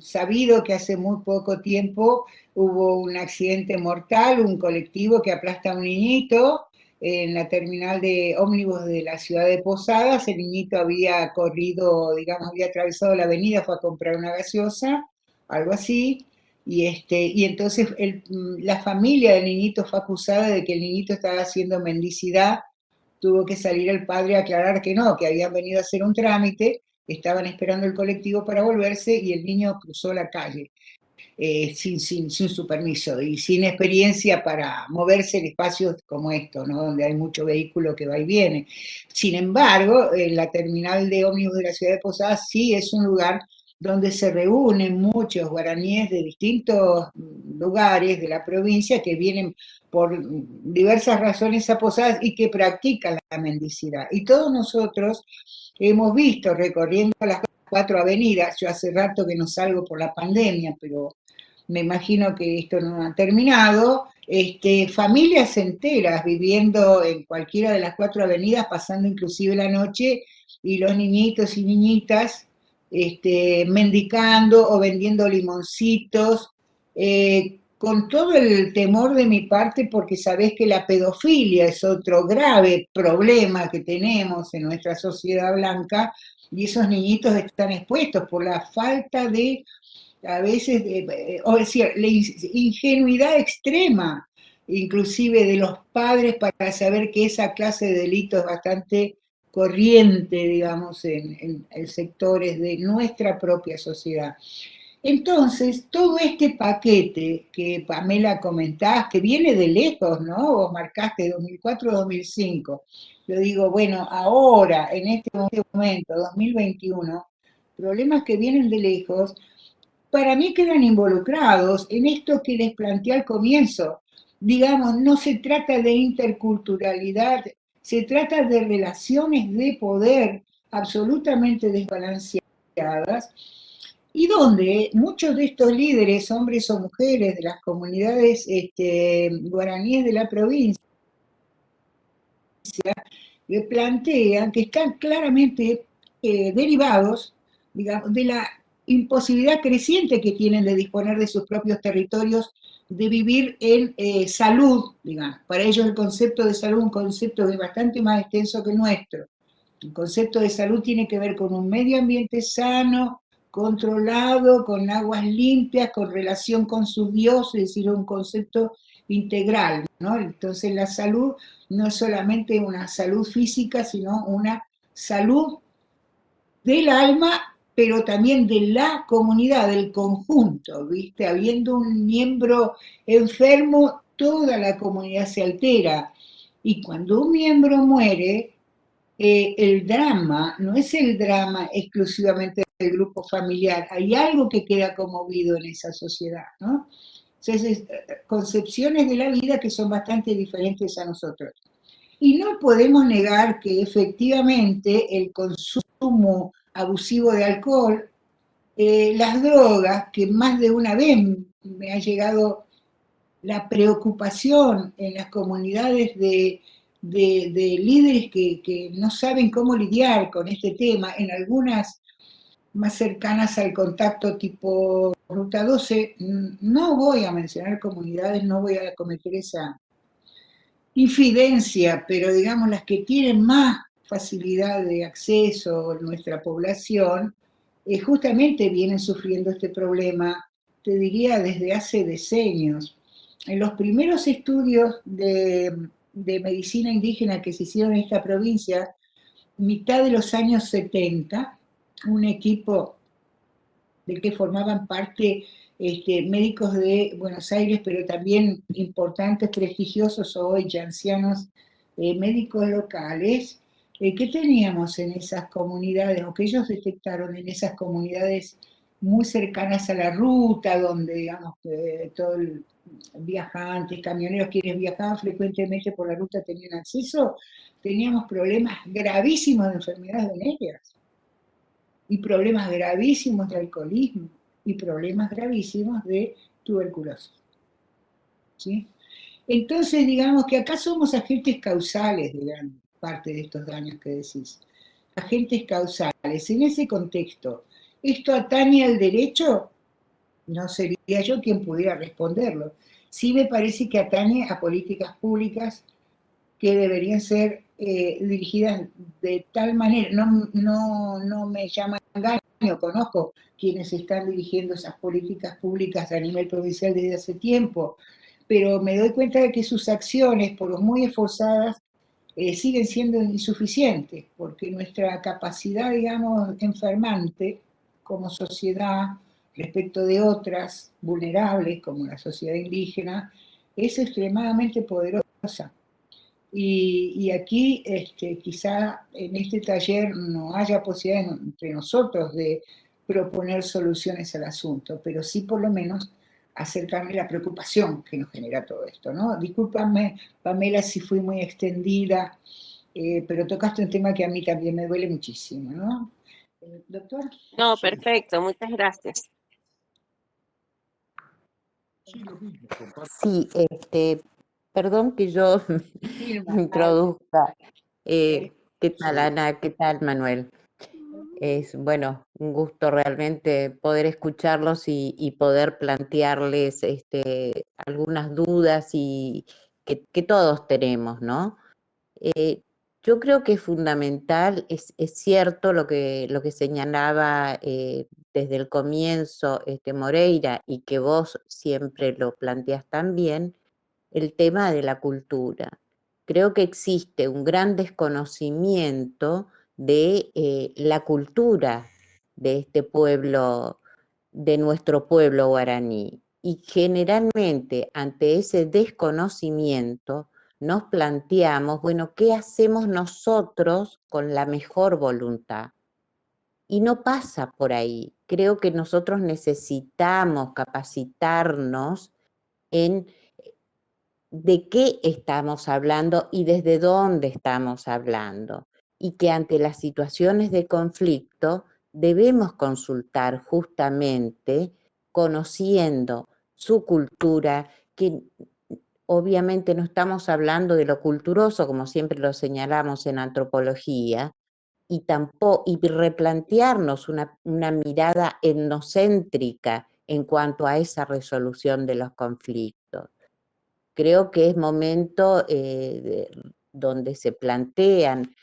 Speaker 1: sabido que hace muy poco tiempo hubo un accidente mortal, un colectivo que aplasta a un niñito en la terminal de ómnibus de la ciudad de Posadas. El niñito había corrido, digamos, había atravesado la avenida, fue a comprar una gaseosa, algo así, y entonces la familia del niñito fue acusada de que el niñito estaba haciendo mendicidad. Tuvo que salir el padre a aclarar que no, que habían venido a hacer un trámite, estaban esperando el colectivo para volverse, y el niño cruzó la calle sin su permiso y sin experiencia para moverse en espacios como estos, ¿no? Donde hay mucho vehículo que va y viene. Sin embargo, la terminal de ómnibus de la ciudad de Posadas sí es un lugar donde se reúnen muchos guaraníes de distintos lugares de la provincia que vienen por diversas razones a Posadas y que practican la mendicidad. Y todos nosotros hemos visto recorriendo las 4 avenidas, yo hace rato que no salgo por la pandemia, pero me imagino que esto no ha terminado, familias enteras viviendo en cualquiera de las 4 avenidas, pasando inclusive la noche, y los niñitos y niñitas mendicando o vendiendo limoncitos, con todo el temor de mi parte, porque sabés que la pedofilia es otro grave problema que tenemos en nuestra sociedad blanca, y esos niñitos están expuestos por la falta de, a veces, o decir, la ingenuidad extrema, inclusive de los padres, para saber que esa clase de delito es bastante corriente, digamos, en sectores de nuestra propia sociedad. Entonces, todo este paquete que Pamela comentás, que viene de lejos, ¿no? Vos marcaste 2004-2005. Yo digo, bueno, ahora, en este momento, 2021, problemas que vienen de lejos, para mí quedan involucrados en esto que les planteé al comienzo. Digamos, no se trata de interculturalidad, se trata de relaciones de poder absolutamente desbalanceadas, y donde muchos de estos líderes, hombres o mujeres de las comunidades guaraníes de la provincia, plantean que están claramente derivados, digamos, de la imposibilidad creciente que tienen de disponer de sus propios territorios, de vivir en salud, digamos. Para ellos el concepto de salud es un concepto que es bastante más extenso que el nuestro. El concepto de salud tiene que ver con un medio ambiente sano, controlado, con aguas limpias, con relación con sus dioses, es decir, un concepto integral, ¿no? Entonces la salud no es solamente una salud física, sino una salud del alma, pero también de la comunidad, del conjunto, ¿viste? Habiendo un miembro enfermo, toda la comunidad se altera. Y cuando un miembro muere, el drama no es el drama exclusivamente del grupo familiar, hay algo que queda conmovido en esa sociedad, ¿no? Entonces, concepciones de la vida que son bastante diferentes a nosotros. Y no podemos negar que efectivamente el consumo abusivo de alcohol, las drogas, que más de una vez me ha llegado la preocupación en las comunidades de líderes que no saben cómo lidiar con este tema, en algunas más cercanas al contacto tipo Ruta 12, no voy a mencionar comunidades, no voy a cometer esa infidencia, pero digamos las que tienen más facilidad de acceso en nuestra población, justamente vienen sufriendo este problema, te diría, desde hace decenios. En los primeros estudios de medicina indígena que se hicieron en esta provincia, mitad de los años 70, un equipo del que formaban parte médicos de Buenos Aires, pero también importantes, prestigiosos hoy, ya ancianos médicos locales, que teníamos en esas comunidades, o que ellos detectaron en esas comunidades muy cercanas a la ruta, donde, digamos, todo el viajantes, camioneros, quienes viajaban frecuentemente por la ruta tenían acceso, teníamos problemas gravísimos de enfermedades venéreas y problemas gravísimos de alcoholismo y problemas gravísimos de tuberculosis. ¿Sí? Entonces, digamos que acá somos agentes causales de gran parte de estos daños que decís. Agentes causales. En ese contexto, ¿esto atañe al derecho? No sería yo quien pudiera responderlo. Sí me parece que atañe a políticas públicas que deberían ser dirigidas de tal manera, no me llama engaño, conozco quienes están dirigiendo esas políticas públicas a nivel provincial desde hace tiempo, pero me doy cuenta de que sus acciones, por lo muy esforzadas, siguen siendo insuficientes, porque nuestra capacidad, digamos, enfermante como sociedad respecto de otras vulnerables, como la sociedad indígena, es extremadamente poderosa. Y aquí quizá en este taller no haya posibilidad entre nosotros de proponer soluciones al asunto, pero sí por lo menos acercarme a la preocupación que nos genera todo esto, ¿no? Discúlpame, Pamela, si fui muy extendida, pero tocaste un tema que a mí también me duele muchísimo, ¿no? Doctor.
Speaker 3: No,
Speaker 2: Sí,
Speaker 3: perfecto, muchas gracias.
Speaker 2: sí, lo mismo, comparto.
Speaker 4: Sí, perdón que yo
Speaker 1: Irma,
Speaker 4: me introduzca.
Speaker 1: eh,
Speaker 4: ¿Qué tal,
Speaker 2: Sí,
Speaker 4: Ana? ¿Qué tal, Manuel? Es, bueno, un gusto realmente poder escucharlos y poder plantearles algunas dudas y que todos tenemos, ¿no? Yo creo que es fundamental, es cierto lo que señalaba desde el comienzo Moreira y que vos siempre lo planteas también, el tema de la cultura. Creo que existe un gran desconocimiento de la cultura de este pueblo, de nuestro pueblo guaraní. Y generalmente ante ese desconocimiento nos planteamos, bueno, ¿qué hacemos nosotros con la mejor voluntad? Y no pasa por ahí. Creo que nosotros necesitamos capacitarnos en de qué estamos hablando y desde dónde estamos hablando. Y que ante las situaciones de conflicto debemos consultar justamente conociendo su cultura, que obviamente no estamos hablando de lo culturoso, como siempre lo señalamos en antropología, y tampoco, y replantearnos una mirada etnocéntrica en cuanto a esa resolución de los conflictos. Creo que es momento donde se plantean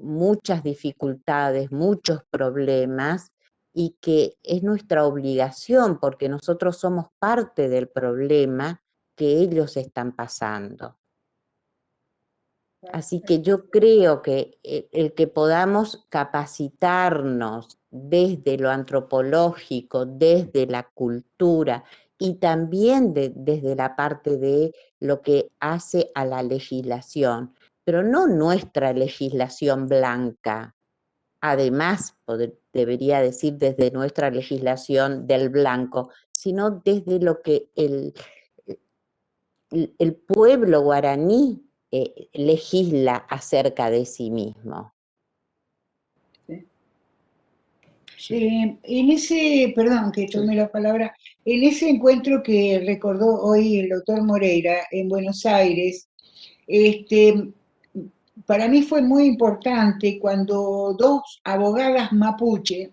Speaker 4: muchas dificultades, muchos problemas, y que es nuestra obligación, porque nosotros somos parte del problema que ellos están pasando. Así que yo creo que el que podamos capacitarnos desde lo antropológico, desde la cultura, y también desde la parte de lo que hace a la legislación, pero no nuestra legislación blanca. Además, debería decir desde nuestra legislación del blanco, sino desde lo que el pueblo guaraní legisla acerca de sí mismo.
Speaker 1: En ese, perdón que tome la palabra, en ese encuentro que recordó hoy el doctor Moreira en Buenos Aires, para mí fue muy importante cuando dos abogadas mapuche,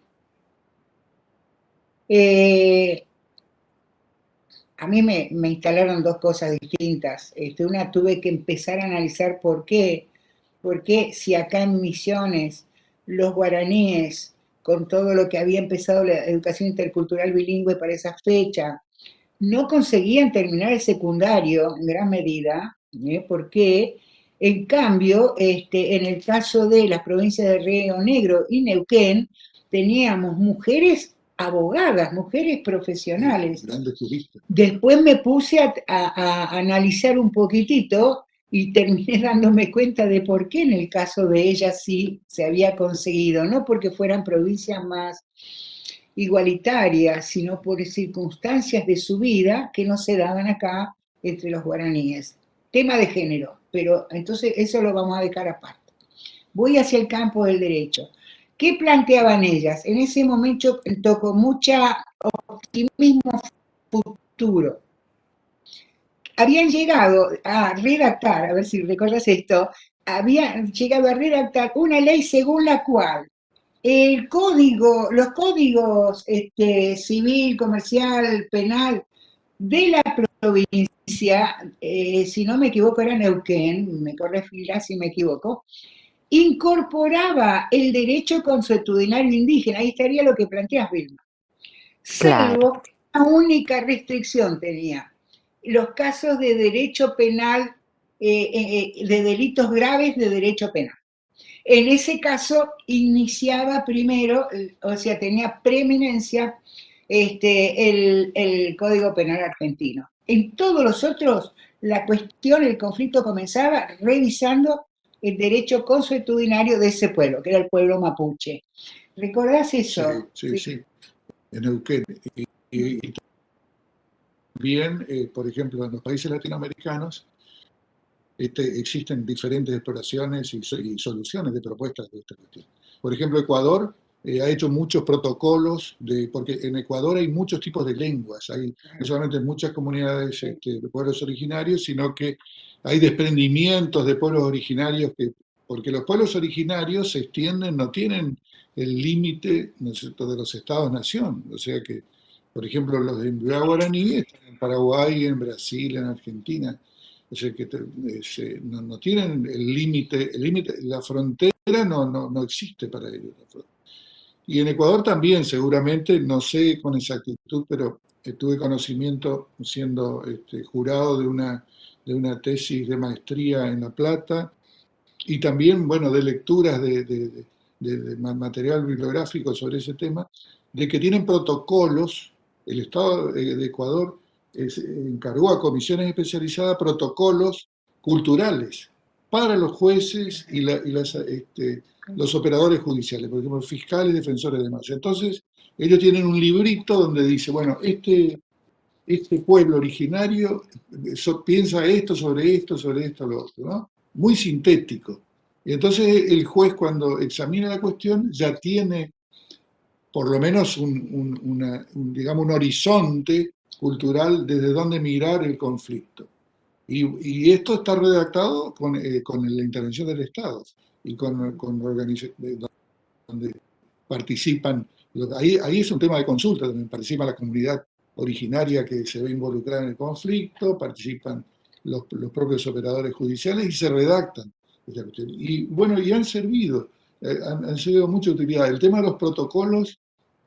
Speaker 1: a mí me instalaron dos cosas distintas. Una, tuve que empezar a analizar por qué si acá en Misiones los guaraníes, con todo lo que había empezado la educación intercultural bilingüe para esa fecha, no conseguían terminar el secundario en gran medida, porque en cambio, en el caso de las provincias de Río Negro y Neuquén, teníamos mujeres abogadas, mujeres profesionales.
Speaker 2: Grandes juristas.
Speaker 1: Después me puse a analizar un poquitito y terminé dándome cuenta de por qué en el caso de ellas sí se había conseguido, no porque fueran provincias más igualitarias, sino por circunstancias de su vida que no se daban acá entre los guaraníes. Tema de género, pero entonces eso lo vamos a dejar aparte. Voy hacia el campo del derecho. ¿Qué planteaban ellas? En ese momento tocó mucha optimismo futuro. Habían llegado a redactar, a ver si recuerdas esto, habían llegado a redactar una ley según la cual los códigos civil, comercial, penal de la provincia, si no me equivoco era Neuquén, me corregirás si me equivoco, incorporaba el derecho consuetudinario indígena. Ahí estaría lo que planteas, Vilma. Salvo que una única restricción tenía: los casos de derecho penal, de delitos graves de derecho penal. En ese caso iniciaba primero, o sea, tenía preeminencia el Código Penal argentino. En todos los otros, la cuestión, el conflicto comenzaba revisando el derecho consuetudinario de ese pueblo, que era el pueblo mapuche. ¿Recordás eso?
Speaker 2: Sí. En Neuquén. Y también, por ejemplo, en los países latinoamericanos existen diferentes exploraciones y soluciones de propuestas de esta cuestión. Por ejemplo, Ecuador ha hecho muchos protocolos, porque en Ecuador hay muchos tipos de lenguas, hay no solamente muchas comunidades de pueblos originarios, sino que hay desprendimientos de pueblos originarios, porque los pueblos originarios se extienden, no tienen el límite, ¿no es cierto?, de los estados-nación. O sea que, por ejemplo, los de guaraní están en Paraguay, en Brasil, en Argentina. O sea que no tienen el límite, la frontera no existe para ellos. Y en Ecuador también, seguramente, no sé con exactitud, pero tuve conocimiento siendo jurado de una tesis de maestría en La Plata, y también, bueno, de lecturas de material bibliográfico sobre ese tema, de que tienen protocolos. El Estado de Ecuador encargó a comisiones especializadas protocolos culturales para los jueces y los operadores judiciales, por ejemplo, fiscales y defensores de masa. Entonces, ellos tienen un librito donde dice, bueno, este pueblo originario piensa esto, sobre esto, lo otro, ¿no? Muy sintético. Y entonces el juez, cuando examina la cuestión, ya tiene por lo menos digamos, un horizonte cultural desde donde mirar el conflicto. Y esto está redactado con la intervención del Estado y con organizaciones donde participan. Ahí es un tema de consulta, donde participa la comunidad originaria que se ve involucrada en el conflicto, participan los propios operadores judiciales y se redactan. Y bueno, y han servido mucha utilidad. El tema de los protocolos,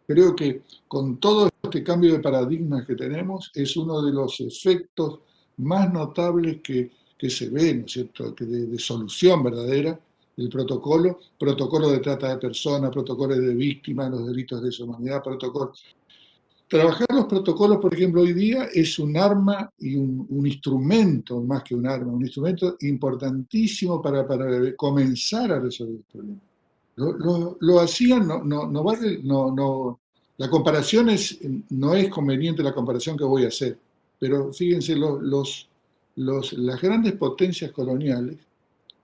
Speaker 2: creo que con todo este cambio de paradigmas que tenemos, es uno de los efectos más notables que se ve, ¿no es cierto?, de solución verdadera del protocolo de trata de personas, protocolos de víctimas, los delitos de deshumanidad, protocolos. trabajar los protocolos, por ejemplo, hoy día es un arma y un instrumento, más que un arma, un instrumento importantísimo para comenzar a resolver el problema. Lo hacían, no vale, la comparación no es conveniente la comparación que voy a hacer, pero fíjense, las grandes potencias coloniales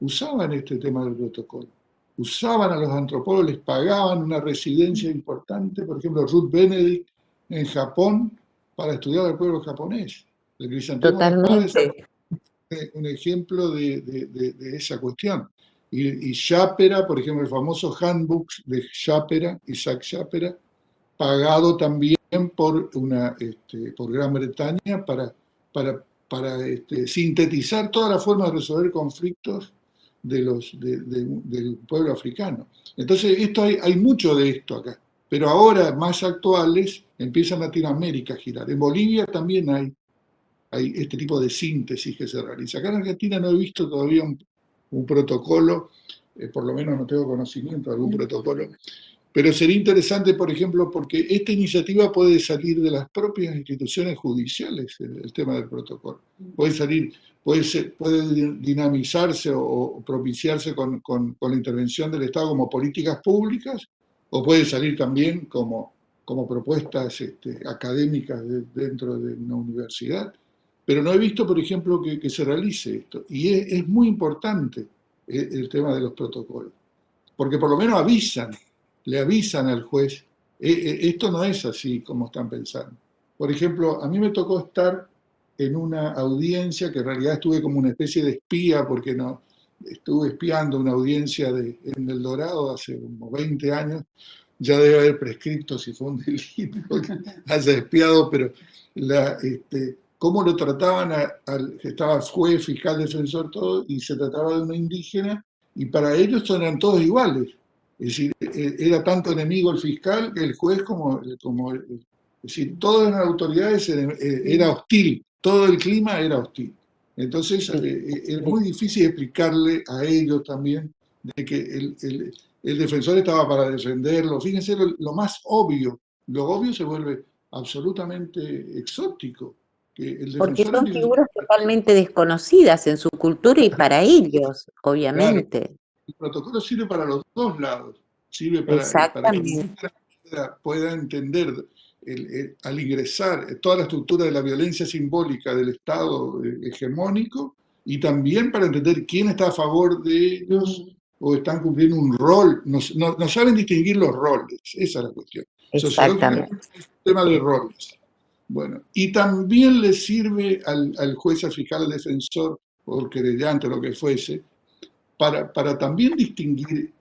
Speaker 2: usaban este tema del protocolo, usaban a los antropólogos, les pagaban una residencia importante, por ejemplo, Ruth Benedict en Japón para estudiar al pueblo japonés. El Crisantemo de Espada
Speaker 4: Totalmente.
Speaker 2: es un ejemplo de esa cuestión. Y Shapera, por ejemplo, el famoso handbook de Shapera, Isaac Shapera, pagado también por Gran Bretaña para sintetizar todas las formas de resolver conflictos del pueblo africano. Entonces, hay mucho de esto acá, pero ahora más actuales empieza en Latinoamérica a girar. En Bolivia también hay este tipo de síntesis que se realiza. Acá en Argentina no he visto todavía un protocolo, por lo menos no tengo conocimiento de algún protocolo, pero sería interesante, por ejemplo, porque esta iniciativa puede salir de las propias instituciones judiciales, el tema del protocolo. Puede dinamizarse o propiciarse con la intervención del Estado como políticas públicas, o puede salir también como propuestas académicas dentro de una universidad. Pero no he visto, por ejemplo, que se realice esto. Y es muy importante el tema de los protocolos, porque por lo menos le avisan al juez, esto no es así como están pensando. Por ejemplo, a mí me tocó estar en una audiencia que en realidad estuve como una especie de espía, porque no, estuve espiando una audiencia en El Dorado hace como 20 años, ya debe haber prescripto si fue un delito que haya espiado, pero cómo lo trataban que estaba juez, fiscal, defensor, todo, y se trataba de una indígena, y para ellos eran todos iguales. Es decir, era tanto enemigo el fiscal que el juez es decir, todas las autoridades era hostil, todo el clima era hostil. Entonces, es muy difícil explicarle a ellos también de que el defensor estaba para defenderlo. Fíjense lo más obvio, lo obvio se vuelve absolutamente exótico. Que el
Speaker 4: Porque
Speaker 2: defensor
Speaker 4: son figuras totalmente desconocidas en su cultura y para ellos,
Speaker 2: claro,
Speaker 4: obviamente.
Speaker 2: el protocolo sirve para los dos lados, sirve para que el
Speaker 4: Exactamente.
Speaker 2: indígena pueda entender al ingresar toda la estructura de la violencia simbólica del Estado hegemónico, y también para entender quién está a favor de ellos o están cumpliendo un rol. No saben distinguir los roles, esa es la cuestión. Sociológicamente
Speaker 4: Exactamente.
Speaker 2: es un tema de roles. Bueno, y también le sirve al juez, al fiscal, al defensor o al querellante o lo que fuese, para también distinguir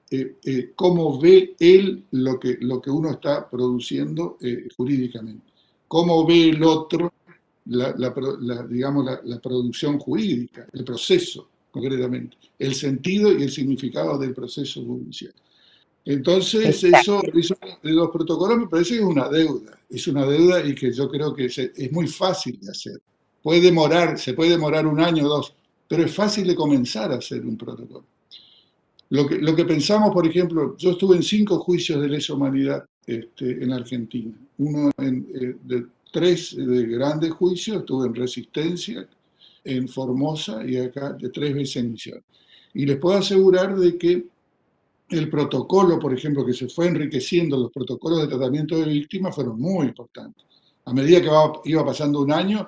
Speaker 2: cómo ve él lo que uno está produciendo jurídicamente, cómo ve el otro digamos, la producción jurídica, el proceso concretamente, el sentido y el significado del proceso judicial. Entonces, eso
Speaker 4: Exacto.
Speaker 2: de los protocolos me parece que es una deuda y que yo creo que es muy fácil de hacer. Se puede demorar un año o dos, pero es fácil de comenzar a hacer un protocolo. Lo que pensamos, por ejemplo, yo estuve en 5 juicios de lesa humanidad en Argentina. Uno de 3 de grandes juicios, estuve en Resistencia, en Formosa y acá de 3 veces en Misiones. Y les puedo asegurar de que el protocolo, por ejemplo, que se fue enriqueciendo, los protocolos de tratamiento de víctimas fueron muy importantes. A medida que iba pasando un año,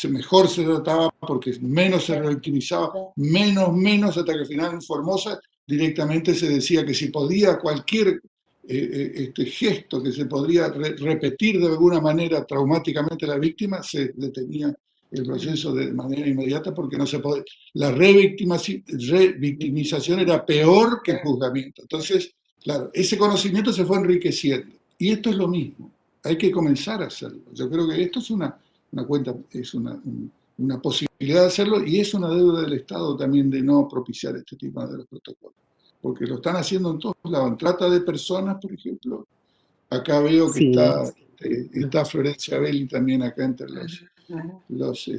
Speaker 2: mejor se trataba porque menos se revictimizaba, menos, hasta que al final en Formosa directamente se decía que si podía cualquier gesto que se podría repetir de alguna manera traumáticamente a la víctima, se detenía el proceso de manera inmediata porque no se podía. La revictimización era peor que el juzgamiento. Entonces, claro, ese conocimiento se fue enriqueciendo. Y esto es lo mismo. Hay que comenzar a hacerlo. Yo creo que esto es una posibilidad de hacerlo, y es una deuda del Estado también de no propiciar este tipo de los protocolos. Porque lo están haciendo en todos lados. En trata de personas, por ejemplo. Acá veo que
Speaker 4: Sí.
Speaker 2: está Florencia Belli también acá entre los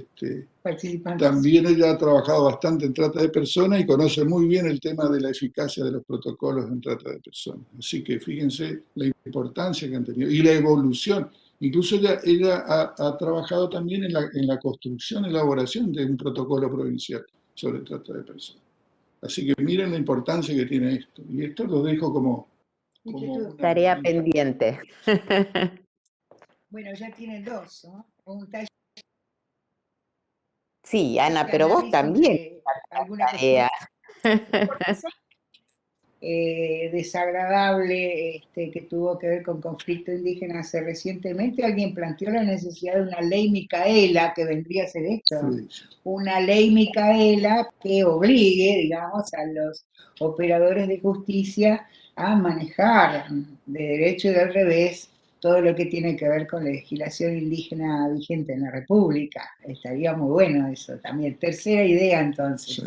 Speaker 1: participantes.
Speaker 2: también ella ha trabajado bastante en trata de personas y conoce muy bien el tema de la eficacia de los protocolos en trata de personas. Así que fíjense la importancia que han tenido y la evolución. Incluso ella ha trabajado también en la construcción, elaboración de un protocolo provincial sobre trata de personas. Así que miren la importancia que tiene esto. Y esto lo dejo como una
Speaker 4: Tarea pendiente.
Speaker 1: Bueno, ya tienen dos, ¿no? Un taller
Speaker 4: Sí, Ana,
Speaker 1: de
Speaker 4: pero vos
Speaker 1: análisis
Speaker 4: también
Speaker 1: de alguna
Speaker 4: tarea.
Speaker 1: cuestión desagradable que tuvo que ver con conflicto indígena hace recientemente. Alguien planteó la necesidad de una ley Micaela, que vendría a ser esto,
Speaker 2: Sí.
Speaker 1: una ley Micaela que obligue, digamos, a los operadores de justicia a manejar de derecho y del revés todo lo que tiene que ver con la legislación indígena vigente en la República. Estaría muy bueno eso también. Tercera idea, entonces.
Speaker 2: Sí.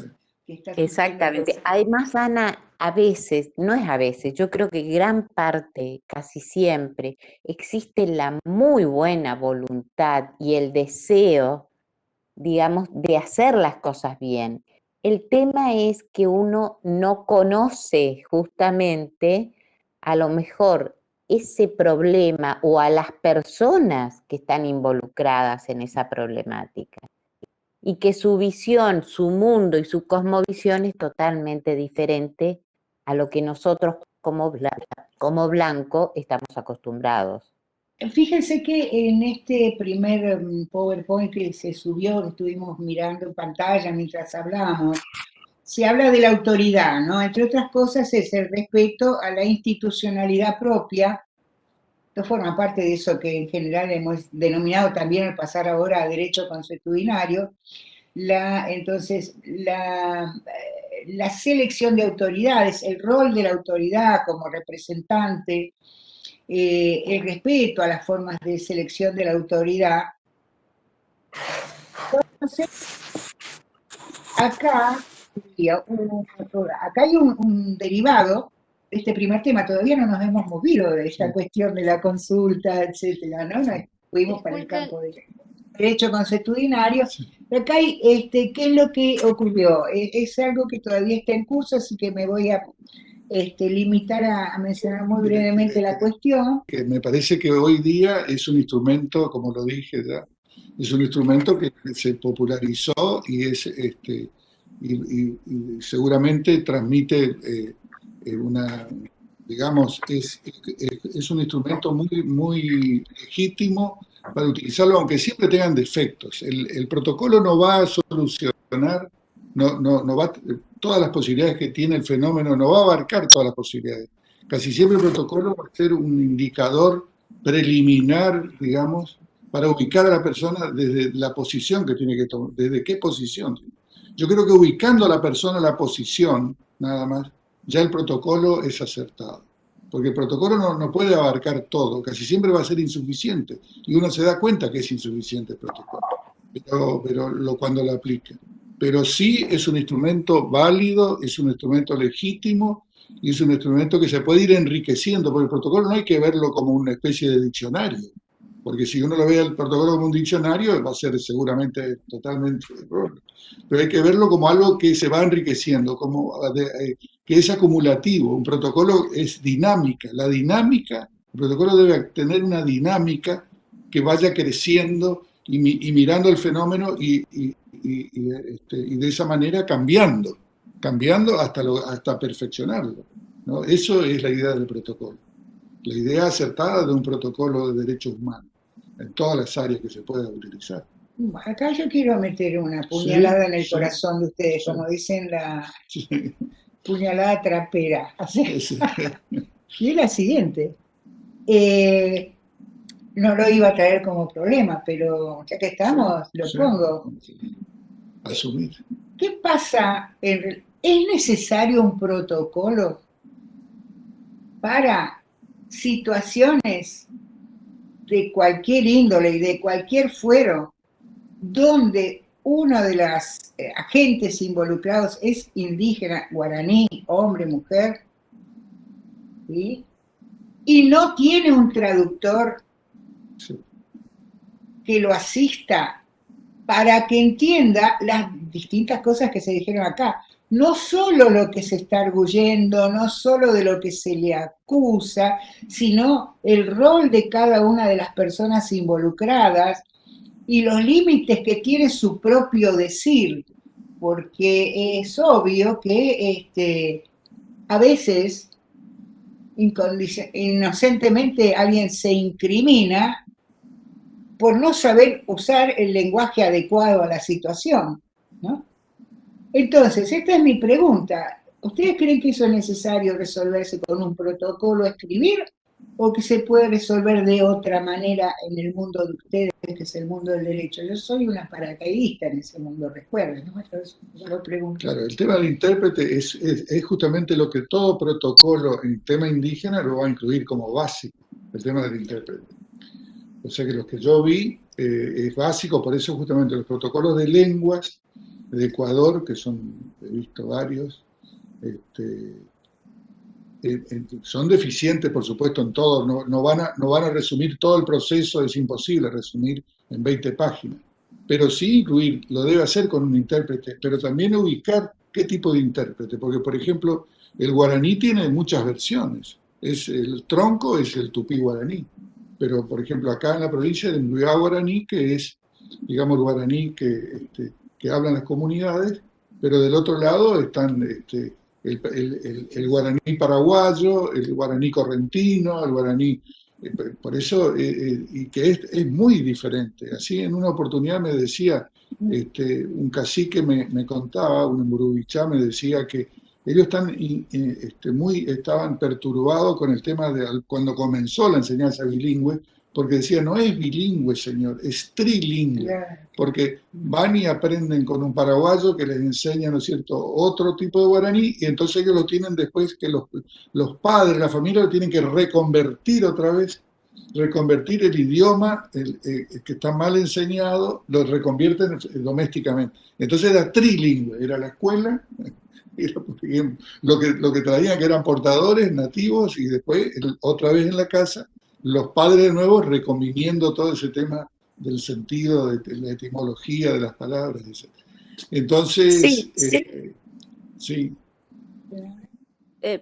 Speaker 1: Que está
Speaker 4: Exactamente. Además, Ana, a veces, no es a veces, yo creo que gran parte, casi siempre, existe la muy buena voluntad y el deseo, digamos, de hacer las cosas bien. El tema es que uno no conoce justamente a lo mejor ese problema o a las personas que están involucradas en esa problemática y que su visión, su mundo y su cosmovisión es totalmente diferente a lo que nosotros como blanco estamos acostumbrados.
Speaker 1: Fíjense que en este primer PowerPoint que se subió, que estuvimos mirando en pantalla mientras hablábamos, se habla de la autoridad, ¿no? Entre otras cosas es el respeto a la institucionalidad propia. Esto forma parte de eso que en general hemos denominado también al pasar ahora a derecho consuetudinario. Entonces, la selección de autoridades, el rol de la autoridad como representante, el respeto a las formas de selección de la autoridad. Entonces, acá hay un derivado de este primer tema. Todavía no nos hemos movido de esta cuestión de la consulta, etcétera, ¿no? Nos fuimos para el campo del derecho consuetudinario. Pero acá hay, ¿qué es lo que ocurrió? Es algo que todavía está en curso, así que me voy a limitar a mencionar muy brevemente la cuestión.
Speaker 2: Que me parece que hoy día es un instrumento, como lo dije ya, es un instrumento que se popularizó y y seguramente transmite digamos, es un instrumento muy legítimo para utilizarlo, aunque siempre tengan defectos. El protocolo no va a solucionar, no va, todas las posibilidades que tiene el fenómeno, no va a abarcar todas las posibilidades. Casi siempre el protocolo va a ser un indicador preliminar, digamos, para ubicar a la persona desde la posición que tiene que tomar, desde qué posición. Yo creo que ubicando a la persona en la posición, nada más, ya el protocolo es acertado. Porque el protocolo no puede abarcar todo, casi siempre va a ser insuficiente. Y uno se da cuenta que es insuficiente el protocolo, pero cuando lo aplica. Pero sí es un instrumento válido, es un instrumento legítimo y es un instrumento que se puede ir enriqueciendo, porque el protocolo no hay que verlo como una especie de diccionario, porque si uno lo ve el protocolo como un diccionario va a ser seguramente totalmente erróneo, pero hay que verlo como algo que se va enriqueciendo, que es acumulativo. Un protocolo es dinámica, el protocolo debe tener una dinámica que vaya creciendo y mirando el fenómeno y de esa manera cambiando hasta perfeccionarlo, ¿no? Eso es la idea del protocolo, la idea acertada de un protocolo de derechos humanos, en todas las áreas que se pueda utilizar.
Speaker 1: Acá yo quiero meter una puñalada en el
Speaker 2: Sí,
Speaker 1: corazón de ustedes,
Speaker 2: sí.
Speaker 1: como dicen la
Speaker 2: Sí.
Speaker 1: puñalada trapera.
Speaker 2: Sí.
Speaker 1: Y es la siguiente. No lo iba a traer como problema, pero ya que estamos, lo pongo.
Speaker 2: Asumir.
Speaker 1: ¿Qué pasa? ¿Es necesario un protocolo para situaciones de cualquier índole y de cualquier fuero donde uno de los agentes involucrados es indígena, guaraní, hombre, mujer, ¿sí? Y no tiene un traductor que lo asista para que entienda las distintas cosas que se dijeron acá? no solo lo que se está arguyendo, no solo de lo que se le acusa, sino el rol de cada una de las personas involucradas y los límites que tiene su propio decir, porque es obvio que a veces inocentemente alguien se incrimina por no saber usar el lenguaje adecuado a la situación, ¿no? Entonces, esta es mi pregunta. ¿Ustedes creen que eso es necesario resolverse con un protocolo a escribir o que se puede resolver de otra manera en el mundo de ustedes, que es el mundo del derecho? Yo soy una paracaidista en ese mundo, recuerden, ¿no? Yo lo pregunto.
Speaker 2: Claro, el tema del intérprete es justamente lo que todo protocolo en tema indígena lo va a incluir como básico, el tema del intérprete. O sea que los que yo vi es básico, por eso justamente los protocolos de lenguas de Ecuador, que he visto varios, son deficientes, por supuesto, en todo, no van a resumir todo el proceso, es imposible resumir en 20 páginas, pero sí incluir, lo debe hacer con un intérprete, pero también ubicar qué tipo de intérprete, porque por ejemplo, el guaraní tiene muchas versiones, el tronco es el tupí guaraní, pero por ejemplo acá en la provincia del Mbuyá guaraní, que es, digamos, el guaraní que hablan las comunidades, pero del otro lado están el guaraní paraguayo, el guaraní correntino, el guaraní, por eso, y que es muy diferente. Así en una oportunidad me decía, un cacique me contaba, un emburubichá me decía que ellos estaban perturbados con el tema de cuando comenzó la enseñanza bilingüe, porque decía, no es bilingüe, señor, es trilingüe, porque van y aprenden con un paraguayo que les enseña, ¿no es cierto?, otro tipo de guaraní, y entonces ellos lo tienen después que los padres, la familia lo tienen que reconvertir otra vez, reconvertir el idioma que está mal enseñado, lo reconvierten domésticamente. Entonces era trilingüe, era la escuela, era lo que traían que eran portadores nativos y después otra vez en la casa los padres de nuevo reconviniendo todo ese tema del sentido, de la etimología de las palabras, etc. Entonces, sí.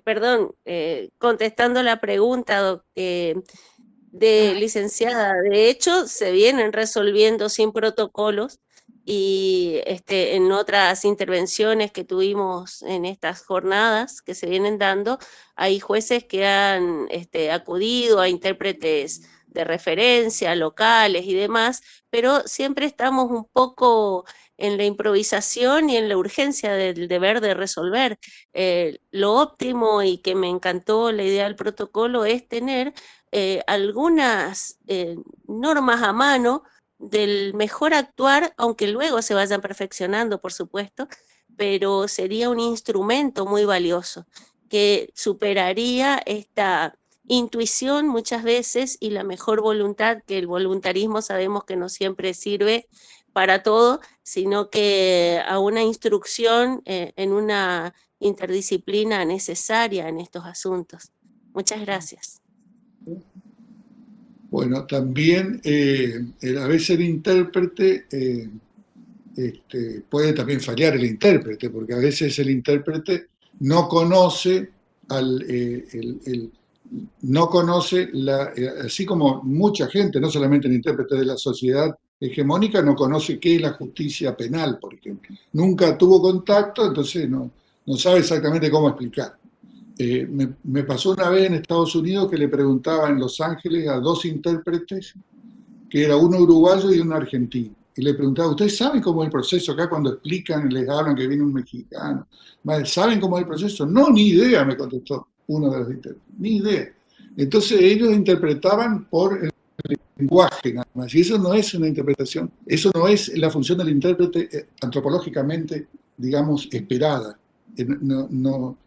Speaker 3: Perdón, contestando la pregunta de licenciada, de hecho se vienen resolviendo sin protocolos y en otras intervenciones que tuvimos en estas jornadas que se vienen dando, hay jueces que han acudido a intérpretes de referencia, locales y demás, pero siempre estamos un poco en la improvisación y en la urgencia del deber de resolver. Lo óptimo y que me encantó la idea del protocolo es tener algunas normas a mano del mejor actuar, aunque luego se vayan perfeccionando, por supuesto, pero sería un instrumento muy valioso que superaría esta intuición muchas veces y la mejor voluntad, que el voluntarismo sabemos que no siempre sirve para todo, sino que a una instrucción en una interdisciplina necesaria en estos asuntos. Muchas gracias.
Speaker 2: Bueno, también a veces el intérprete puede también fallar el intérprete, porque a veces el intérprete no conoce así como mucha gente, no solamente el intérprete de la sociedad hegemónica, no conoce qué es la justicia penal, por ejemplo. Nunca tuvo contacto, entonces no sabe exactamente cómo explicar. Me pasó una vez en Estados Unidos que le preguntaba en Los Ángeles a dos intérpretes, que era uno uruguayo y uno argentino. Y le preguntaba, ¿ustedes saben cómo es el proceso acá cuando explican y les hablan que viene un mexicano? ¿Saben cómo es el proceso? No, ni idea, me contestó uno de los intérpretes, ni idea. Entonces ellos interpretaban por el lenguaje nada más, y eso no es una interpretación, eso no es la función del intérprete antropológicamente, digamos, esperada. No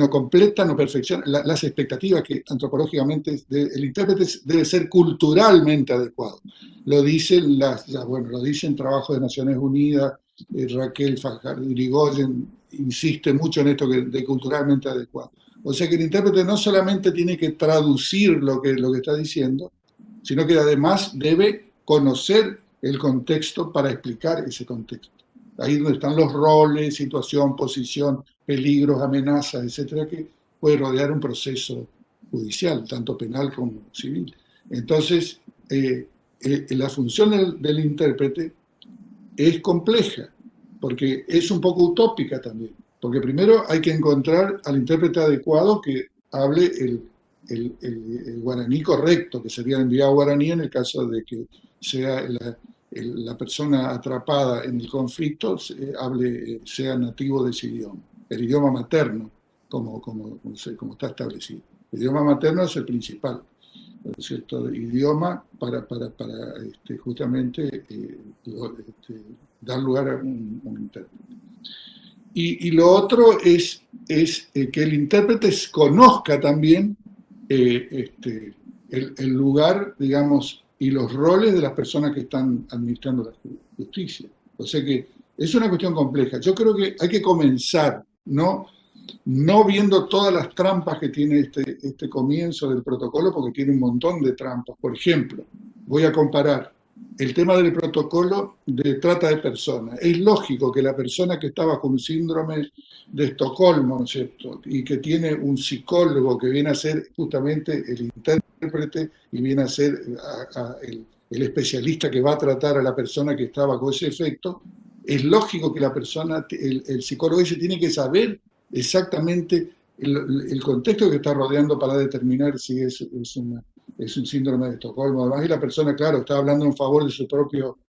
Speaker 2: completa, no perfecciona las expectativas que antropológicamente el intérprete debe ser culturalmente adecuado. Lo dicen lo dicen trabajos de Naciones Unidas, Raquel Fajardo-Irigoyen insiste mucho en esto de culturalmente adecuado. O sea que el intérprete no solamente tiene que traducir lo que está diciendo, sino que además debe conocer el contexto para explicar ese contexto. ahí donde están los roles, situación, posición, peligros, amenazas, etcétera, que puede rodear un proceso judicial, tanto penal como civil. Entonces, la función del intérprete es compleja, porque es un poco utópica también, porque primero hay que encontrar al intérprete adecuado que hable el guaraní correcto, que sería el enviado guaraní en el caso de que sea la persona atrapada en el conflicto, sea nativo de ese idioma, el idioma materno, como está establecido. El idioma materno es el principal, ¿no es cierto? Idioma para justamente dar lugar a un intérprete. Y lo otro es que el intérprete conozca también el lugar, digamos, y los roles de las personas que están administrando la justicia. O sea que es una cuestión compleja. Yo creo que hay que comenzar, no viendo todas las trampas que tiene este comienzo del protocolo, porque tiene un montón de trampas. Por ejemplo, voy a comparar el tema del protocolo de trata de personas. Es lógico que la persona que estaba con síndrome de Estocolmo, ¿no es cierto?, y que tiene un psicólogo que viene a ser justamente el intérprete y viene a ser el especialista que va a tratar a la persona que estaba con ese efecto, es lógico que la persona, el psicólogo ese tiene que saber exactamente el contexto que está rodeando para determinar si es un síndrome de Estocolmo. Además, y la persona, claro, está hablando en favor de su propio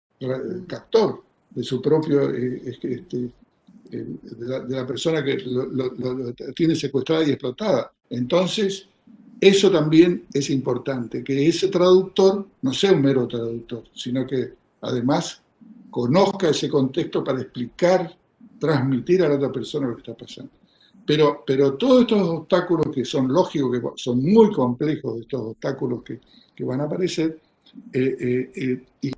Speaker 2: captor, de su propio, de la persona que lo tiene secuestrada y explotada. Entonces, eso también es importante, que ese traductor no sea un mero traductor, sino que además conozca ese contexto para explicar, transmitir a la otra persona lo que está pasando. Pero todos estos obstáculos que son lógicos, que son muy complejos, estos obstáculos que van a aparecer,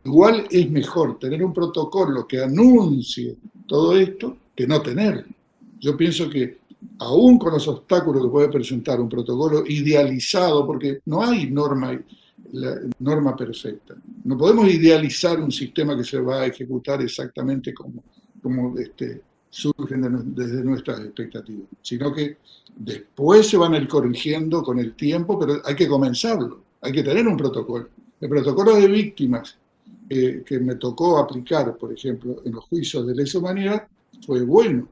Speaker 2: igual es mejor tener un protocolo que anuncie todo esto que no tenerlo. Yo pienso que aún con los obstáculos que puede presentar un protocolo idealizado, porque no hay norma perfecta, no podemos idealizar un sistema que se va a ejecutar exactamente como surgen desde nuestras expectativas, sino que después se van a ir corrigiendo con el tiempo, pero hay que comenzarlo, hay que tener un protocolo. El protocolo de víctimas que me tocó aplicar, por ejemplo, en los juicios de lesa humanidad, fue bueno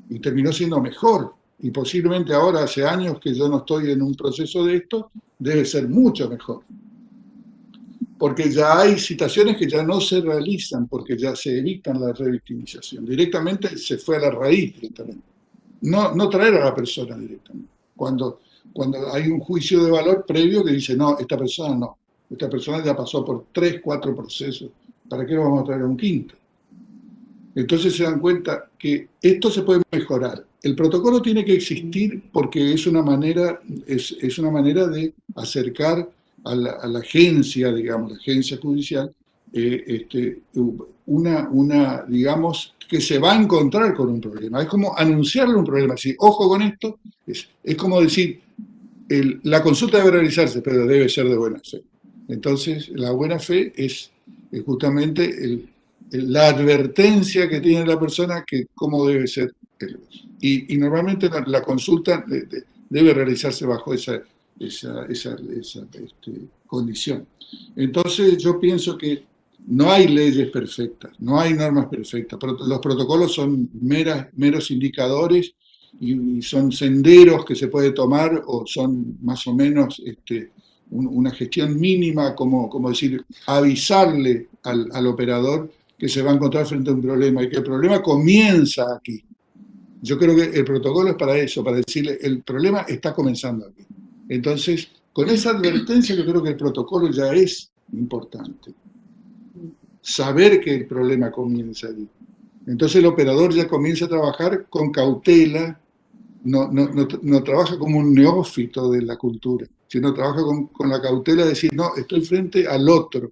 Speaker 2: y terminó siendo mejor. Y posiblemente ahora, hace años que yo no estoy en un proceso de esto, debe ser mucho mejor. Porque ya hay citaciones que ya no se realizan, porque ya se evitan la revictimización. Directamente se fue a la raíz, directamente. No traer a la persona directamente. Cuando hay un juicio de valor previo que dice, no, esta persona no. Esta persona ya pasó por 3, 4 procesos. ¿Para qué lo vamos a traer a un quinto? Entonces se dan cuenta que esto se puede mejorar. El protocolo tiene que existir porque es una manera de acercar a la agencia, digamos, la agencia judicial, digamos, que se va a encontrar con un problema. Es como anunciarle un problema. Así, ojo con esto, es como decir, la consulta debe realizarse, pero debe ser de buena fe. Entonces, la buena fe es justamente la advertencia que tiene la persona que cómo debe ser. Y normalmente la consulta debe realizarse bajo esa condición. Entonces yo pienso que no hay leyes perfectas, no hay normas perfectas. Los protocolos son meros indicadores y son senderos que se puede tomar o son más o menos una gestión mínima, como decir, avisarle al operador que se va a encontrar frente a un problema y que el problema comienza aquí. Yo creo que el protocolo es para eso, para decirle, el problema está comenzando aquí. Entonces, con esa advertencia yo creo que el protocolo ya es importante. Saber que el problema comienza allí. Entonces el operador ya comienza a trabajar con cautela, no trabaja como un neófito de la cultura, sino trabaja con la cautela de decir, no, estoy frente al otro,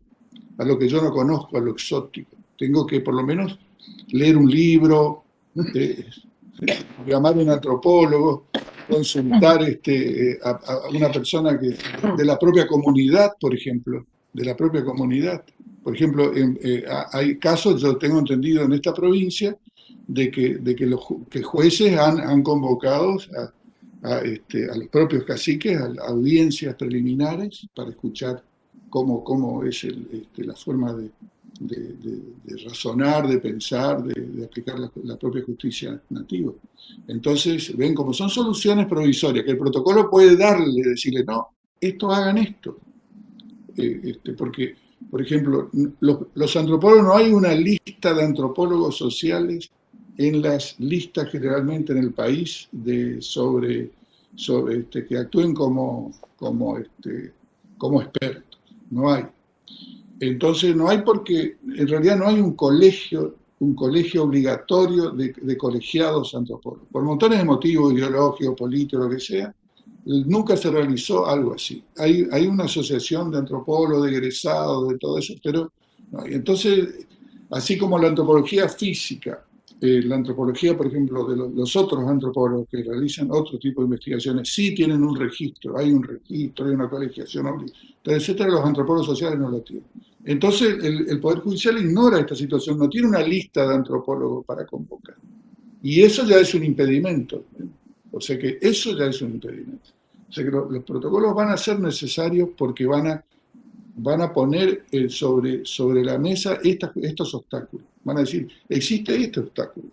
Speaker 2: a lo que yo no conozco, a lo exótico. Tengo que por lo menos leer un libro, llamar a un antropólogo, consultar a una persona de la propia comunidad, por ejemplo, de la propia comunidad. Por ejemplo, hay casos, yo tengo entendido en esta provincia, que jueces han convocado a los propios caciques, a audiencias preliminares para escuchar cómo es la forma de razonar, de pensar, de aplicar la propia justicia nativa. Entonces, ven, como son soluciones provisorias, que el protocolo puede decirle, no, hagan esto. Porque, por ejemplo, los antropólogos, no hay una lista de antropólogos sociales en las listas generalmente en el país sobre que actúen como expertos. No hay. Entonces no hay, porque en realidad no hay un colegio obligatorio de colegiados antropólogos. Por montones de motivos ideológicos, políticos, lo que sea, nunca se realizó algo así. Hay una asociación de antropólogos, de egresados, de todo eso, pero no. Entonces, así como la antropología física, la antropología, por ejemplo, de los otros antropólogos que realizan otro tipo de investigaciones, sí tienen un registro, hay una colegiación obligatoria, etcétera. Los antropólogos sociales no lo tienen. Entonces, el Poder Judicial ignora esta situación, no tiene una lista de antropólogos para convocar. Y eso ya es un impedimento. O sea que eso ya es un impedimento. O sea que los protocolos van a ser necesarios porque van a poner sobre la mesa estos obstáculos. Van a decir, existe este obstáculo.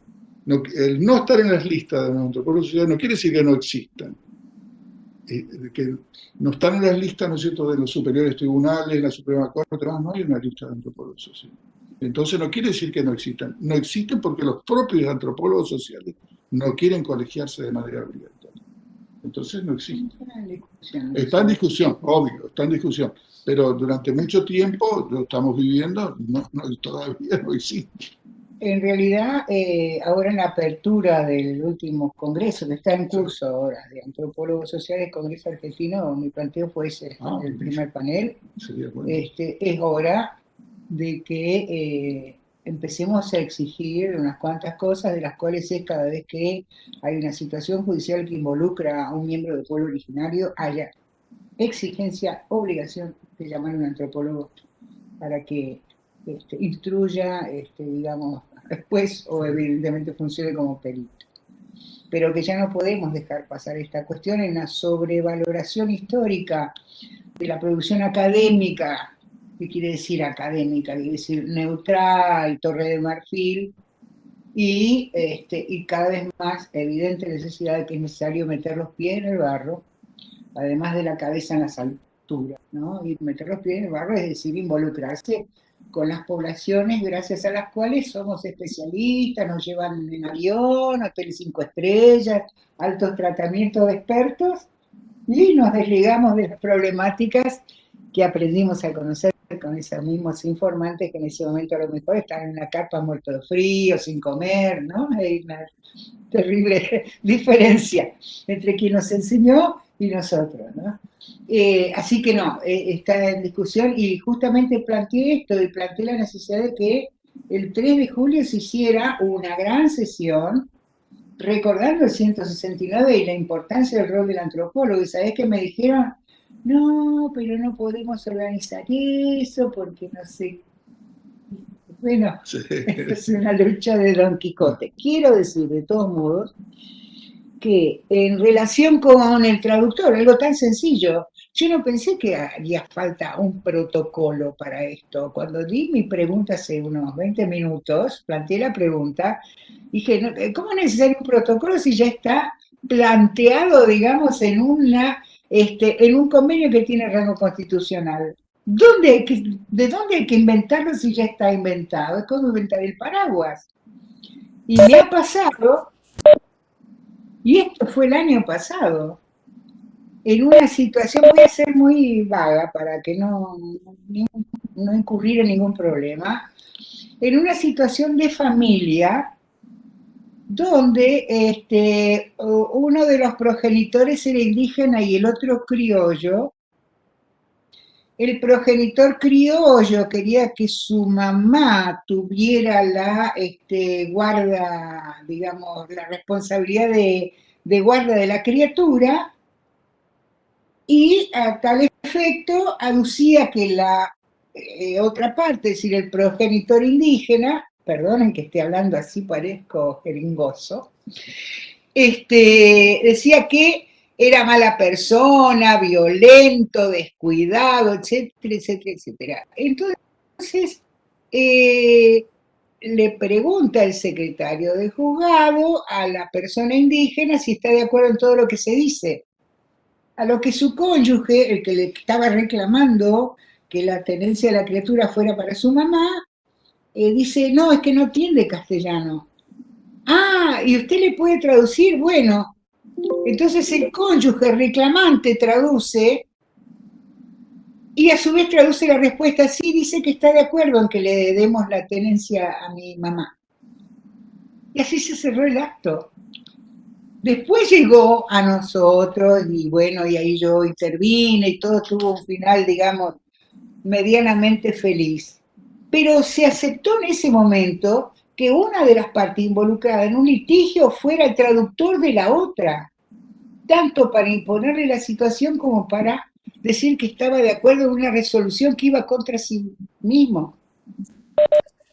Speaker 2: El no estar en las listas de los antropólogos sociales no quiere decir que no existan. Que no están en las listas, ¿no es cierto?, de los superiores tribunales, la Suprema Corte, no hay una lista de antropólogos sociales. Entonces no quiere decir que no existan. No existen porque los propios antropólogos sociales no quieren colegiarse de manera obligatoria. Entonces no existen. Está en discusión, obvio, está en discusión. Pero durante mucho tiempo lo estamos viviendo, todavía no existe.
Speaker 1: En realidad, ahora en la apertura del último congreso, que está en curso ahora, de Antropólogos Sociales, Congreso Argentino, mi planteo fue ese, el primer panel.
Speaker 2: Sería bueno.
Speaker 1: Es hora de que empecemos a exigir unas cuantas cosas, de las cuales es cada vez que hay una situación judicial que involucra a un miembro del pueblo originario, haya exigencia, obligación de llamar a un antropólogo para que instruya, digamos, después, o evidentemente funcione como perito. Pero que ya no podemos dejar pasar esta cuestión en la sobrevaloración histórica de la producción académica. ¿Qué quiere decir académica? Quiere decir neutral, Torre de Marfil, y cada vez más evidente necesidad de que es necesario meter los pies en el barro, además de la cabeza en las alturas, ¿no? Y meter los pies en el barro es decir, involucrarse con las poblaciones gracias a las cuales somos especialistas, nos llevan en avión, hoteles 5 estrellas, altos tratamientos de expertos, y nos desligamos de las problemáticas que aprendimos a conocer con esos mismos informantes que en ese momento a lo mejor están en una carpa muertos de frío, sin comer, ¿no? Hay una terrible diferencia entre quien nos enseñó y nosotros, ¿no? Así que no, está en discusión, y justamente planteé esto, y planteé la necesidad de que el 3 de julio se hiciera una gran sesión recordando el 169 y la importancia del rol del antropólogo. Y sabés que me dijeron, no, pero no podemos organizar eso porque no sé. Bueno, sí. Es una lucha de Don Quijote. Quiero decir, de todos modos, que en relación con el traductor, algo tan sencillo, yo no pensé que haría falta un protocolo para esto. Cuando di mi pregunta hace unos 20 minutos, planteé la pregunta, dije, ¿cómo es necesario un protocolo si ya está planteado, digamos, en un convenio que tiene rango constitucional? ¿De dónde hay que inventarlo si ya está inventado? Es como inventar el paraguas. Y me ha pasado, y esto fue el año pasado, en una situación, voy a ser muy vaga para que no incurrir en ningún problema, en una situación de familia donde uno de los progenitores era indígena y el otro criollo. El progenitor criollo quería que su mamá tuviera la guarda, digamos, la responsabilidad de guarda de la criatura, y a tal efecto aducía que la otra parte, es decir, el progenitor indígena, perdonen que esté hablando así, parezco jeringoso, decía que era mala persona, violento, descuidado, etcétera, etcétera, etcétera. Entonces, le pregunta el secretario de juzgado a la persona indígena si está de acuerdo en todo lo que se dice. A lo que su cónyuge, el que le estaba reclamando que la tenencia de la criatura fuera para su mamá, dice, no, es que no entiende castellano. Ah, ¿y usted le puede traducir? Bueno, entonces el cónyuge reclamante traduce y a su vez traduce la respuesta, sí, dice que está de acuerdo en que le demos la tenencia a mi mamá. Y así se cerró el acto. Después llegó a nosotros y bueno, y ahí yo intervine y todo tuvo un final, digamos, medianamente feliz. Pero se aceptó en ese momento que una de las partes involucradas en un litigio fuera el traductor de la otra, tanto para imponerle la situación como para decir que estaba de acuerdo en una resolución que iba contra sí mismo.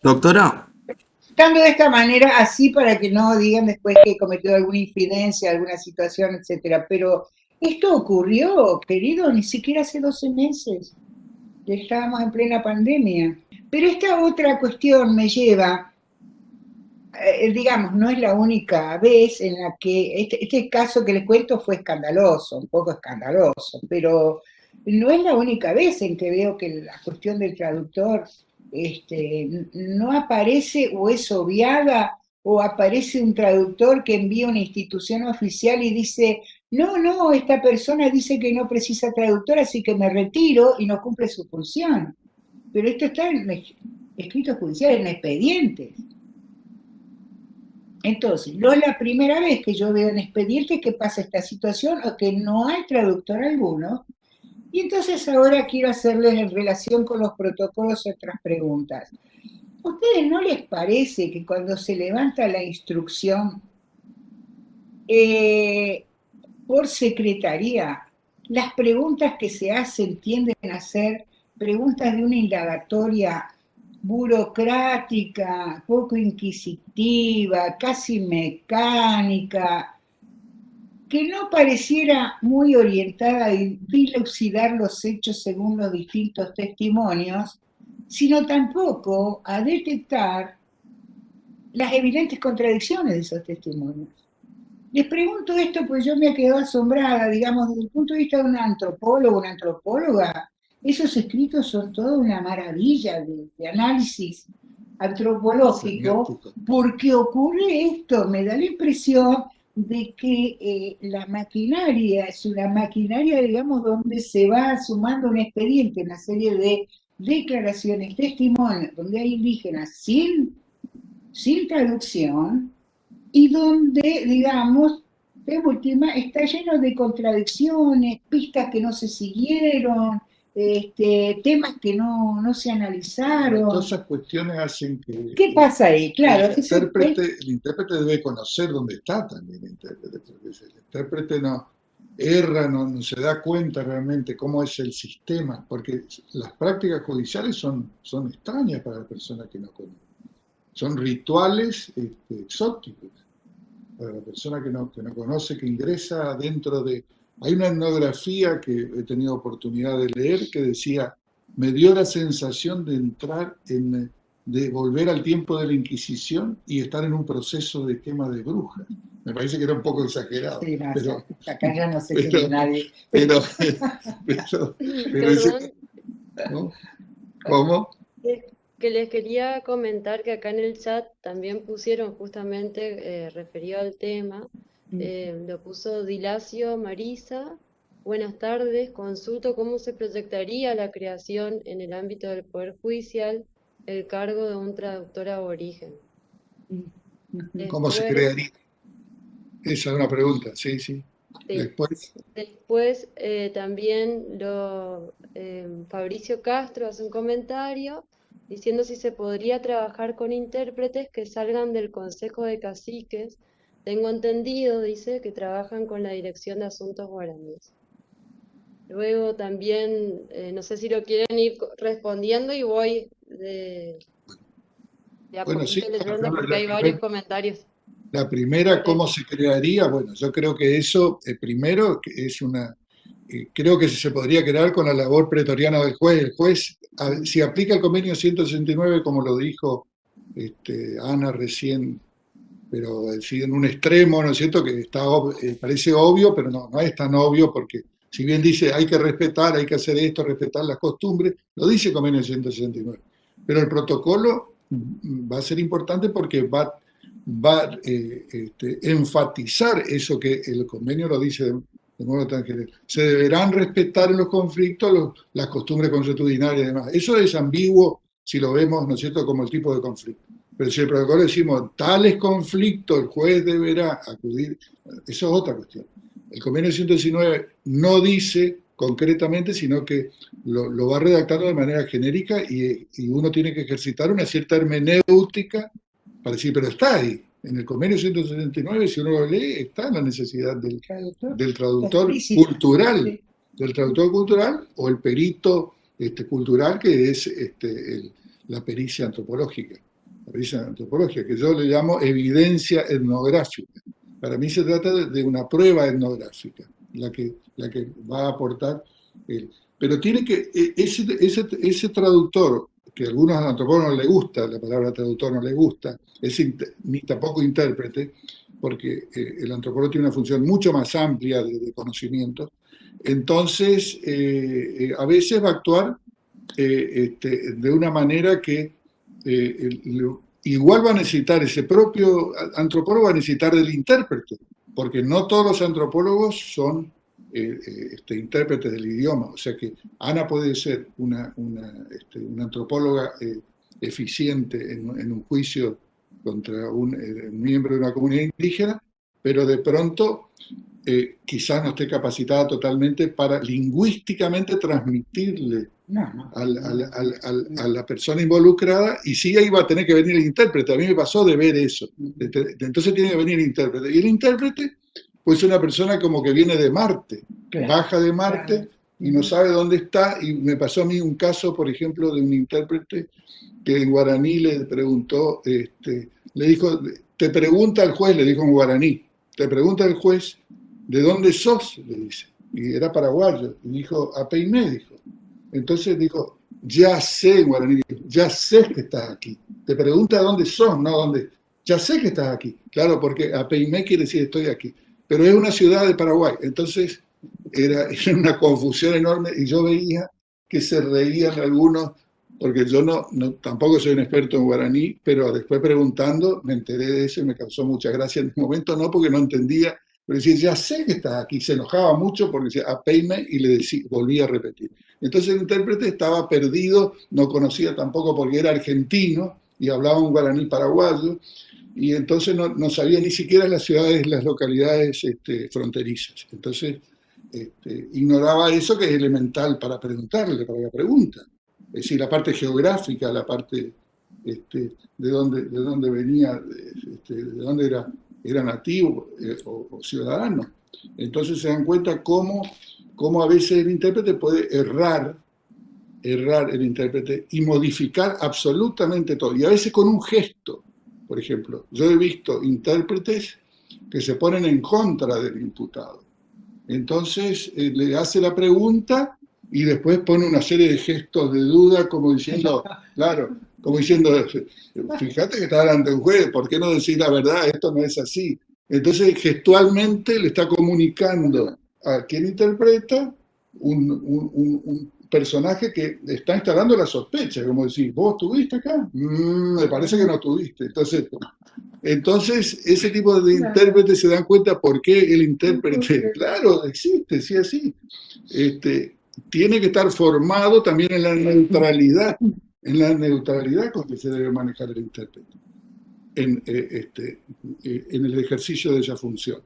Speaker 5: Doctora,
Speaker 1: Estando de esta manera, así para que no digan después que cometió alguna infidencia, alguna situación, etcétera. Pero esto ocurrió, querido, ni siquiera hace 12 meses. Estábamos en plena pandemia. Pero esta otra cuestión me lleva, digamos, no es la única vez en la que, este caso que les cuento fue escandaloso, un poco escandaloso, pero no es la única vez en que veo que la cuestión del traductor no aparece o es obviada, o aparece un traductor que envía a una institución oficial y dice, no, no, esta persona dice que no precisa traductor, así que me retiro y no cumple su función. Pero esto está en escritos judiciales, en expedientes. Entonces, no es la primera vez que yo veo en expedientes que pasa esta situación o que no hay traductor alguno. Y entonces ahora quiero hacerles en relación con los protocolos otras preguntas. ¿A ustedes no les parece que cuando se levanta la instrucción por secretaría, las preguntas que se hacen tienden a ser preguntas de una indagatoria burocrática, poco inquisitiva, casi mecánica, que no pareciera muy orientada a dilucidar los hechos según los distintos testimonios, sino tampoco a detectar las evidentes contradicciones de esos testimonios? Les pregunto esto pues yo me he quedado asombrada, digamos, desde el punto de vista de un antropólogo, una antropóloga, esos escritos son toda una maravilla de análisis antropológico, porque ocurre esto, me da la impresión de que la maquinaria es una maquinaria, digamos, donde se va sumando un expediente, una serie de declaraciones, testimonios, donde hay indígenas sin traducción, y donde, digamos, de última, está lleno de contradicciones, pistas que no se siguieron, temas que no se analizaron.
Speaker 2: Todas esas cuestiones hacen que
Speaker 1: ¿Qué pasa ahí? Claro,
Speaker 2: el intérprete debe conocer dónde está también el intérprete, porque el intérprete no erra, no se da cuenta realmente cómo es el sistema, porque las prácticas judiciales son extrañas para la persona que no conoce. Son rituales exóticos para la persona que no conoce, que ingresa dentro de... Hay una etnografía que he tenido oportunidad de leer que decía, me dio la sensación de entrar de volver al tiempo de la Inquisición y estar en un proceso de quema de brujas. Me parece que era un poco exagerado.
Speaker 1: Sí, no,
Speaker 2: pero,
Speaker 1: acá ya no se siente nadie.
Speaker 2: pero
Speaker 6: Perdón,
Speaker 2: ¿no? ¿Cómo?
Speaker 6: que les quería comentar que acá en el chat también pusieron justamente referido al tema, lo puso Dilacio Marisa. Buenas tardes, consulto cómo se proyectaría la creación en el ámbito del Poder Judicial el cargo de un traductor aborigen.
Speaker 2: ¿Cómo se crearía? Esa es una pregunta, sí.
Speaker 6: Sí.
Speaker 2: Después
Speaker 6: También Fabricio Castro hace un comentario diciendo si se podría trabajar con intérpretes que salgan del Consejo de Caciques. Tengo entendido, dice, que trabajan con la Dirección de Asuntos Guaraníes. Luego también, no sé si lo quieren ir respondiendo y voy de... De a
Speaker 2: Bueno, sí,
Speaker 6: poquito leyendo
Speaker 2: por
Speaker 6: porque hay
Speaker 2: ejemplo,
Speaker 6: varios comentarios.
Speaker 2: la primera, ¿cómo se crearía? Bueno, yo creo que eso, primero, que es creo que se podría crear con la labor pretoriana del juez. El juez, si aplica el convenio 169, como lo dijo Ana recién, pero sí, en un extremo, ¿no es cierto?, que parece obvio, pero no es tan obvio, porque si bien dice hay que respetar, hay que hacer esto, respetar las costumbres, lo dice el convenio 169. Pero el protocolo va a ser importante porque va a enfatizar eso que el convenio lo dice de modo tan general. Se deberán respetar en los conflictos las costumbres consuetudinarias y demás. Eso es ambiguo si lo vemos, ¿no es cierto?, como el tipo de conflicto. Pero si el protocolo decimos tales conflictos, el juez deberá acudir, eso es otra cuestión. El convenio 119 no dice concretamente, sino que lo va redactando de manera genérica y uno tiene que ejercitar una cierta hermenéutica para decir, pero está ahí. En el convenio 169, si uno lo lee, está la necesidad del traductor cultural, o el perito cultural, que es la pericia antropológica. La pericia antropológica, que yo le llamo evidencia etnográfica. Para mí se trata de una prueba etnográfica, la que va a aportar él. Pero tiene que, ese traductor, que a algunos antropólogos no les gusta, la palabra traductor no les gusta, ni tampoco intérprete, porque el antropólogo tiene una función mucho más amplia de conocimiento, entonces a veces va a actuar de una manera que igual va a necesitar, ese propio antropólogo va a necesitar del intérprete, porque no todos los antropólogos son intérpretes del idioma. O sea que Ana puede ser una antropóloga eficiente en un juicio contra un miembro de una comunidad indígena, pero de pronto quizás no esté capacitada totalmente para lingüísticamente transmitirle a la persona involucrada, y sí, ahí va a tener que venir el intérprete. A mí me pasó de ver eso. Entonces tiene que venir el intérprete. Y el intérprete, pues es una persona como que viene de Marte, baja de Marte y no sabe dónde está. Y me pasó a mí un caso, por ejemplo, de un intérprete que en guaraní le preguntó, le dijo, te pregunta el juez, le dijo en guaraní, te pregunta el juez, ¿de dónde sos?, le dice. Y era paraguayo. Y dijo, Apeimé, dijo. Entonces dijo, ya sé, en guaraní, ya sé que estás aquí. Te pregunta dónde sos, no dónde. Ya sé que estás aquí. Claro, porque Apeimé quiere decir estoy aquí. Pero es una ciudad de Paraguay. Entonces era una confusión enorme, y yo veía que se reían algunos, porque yo tampoco soy un experto en guaraní, pero después preguntando me enteré de eso y me causó mucha gracia. En un momento no, porque no entendía, pero decía, ya sé que estás aquí. Se enojaba mucho porque decía, Apeime, y le decía, volvía a repetir. Entonces el intérprete estaba perdido, no conocía tampoco porque era argentino y hablaba un guaraní paraguayo, y entonces no sabía ni siquiera las ciudades, las localidades fronterizas. Entonces ignoraba eso, que es elemental para preguntarle, para la pregunta. Es decir, la parte geográfica, la parte de dónde venía, de dónde era nativo o ciudadano. Entonces se dan cuenta cómo a veces el intérprete puede errar el intérprete y modificar absolutamente todo. Y a veces con un gesto. Por ejemplo, yo he visto intérpretes que se ponen en contra del imputado. Entonces le hace la pregunta y después pone una serie de gestos de duda, como diciendo, claro, como diciendo, fíjate que está delante de un juez, ¿por qué no decir la verdad? Esto no es así. Entonces gestualmente le está comunicando a quien interpreta un personaje que está instalando la sospecha, como decir, ¿vos estuviste acá? Me parece que no estuviste. Entonces, ese tipo de intérpretes se dan cuenta por qué el intérprete, claro, existe, sí, así. Tiene que estar formado también en la neutralidad con que se debe manejar el intérprete, en el ejercicio de esa función.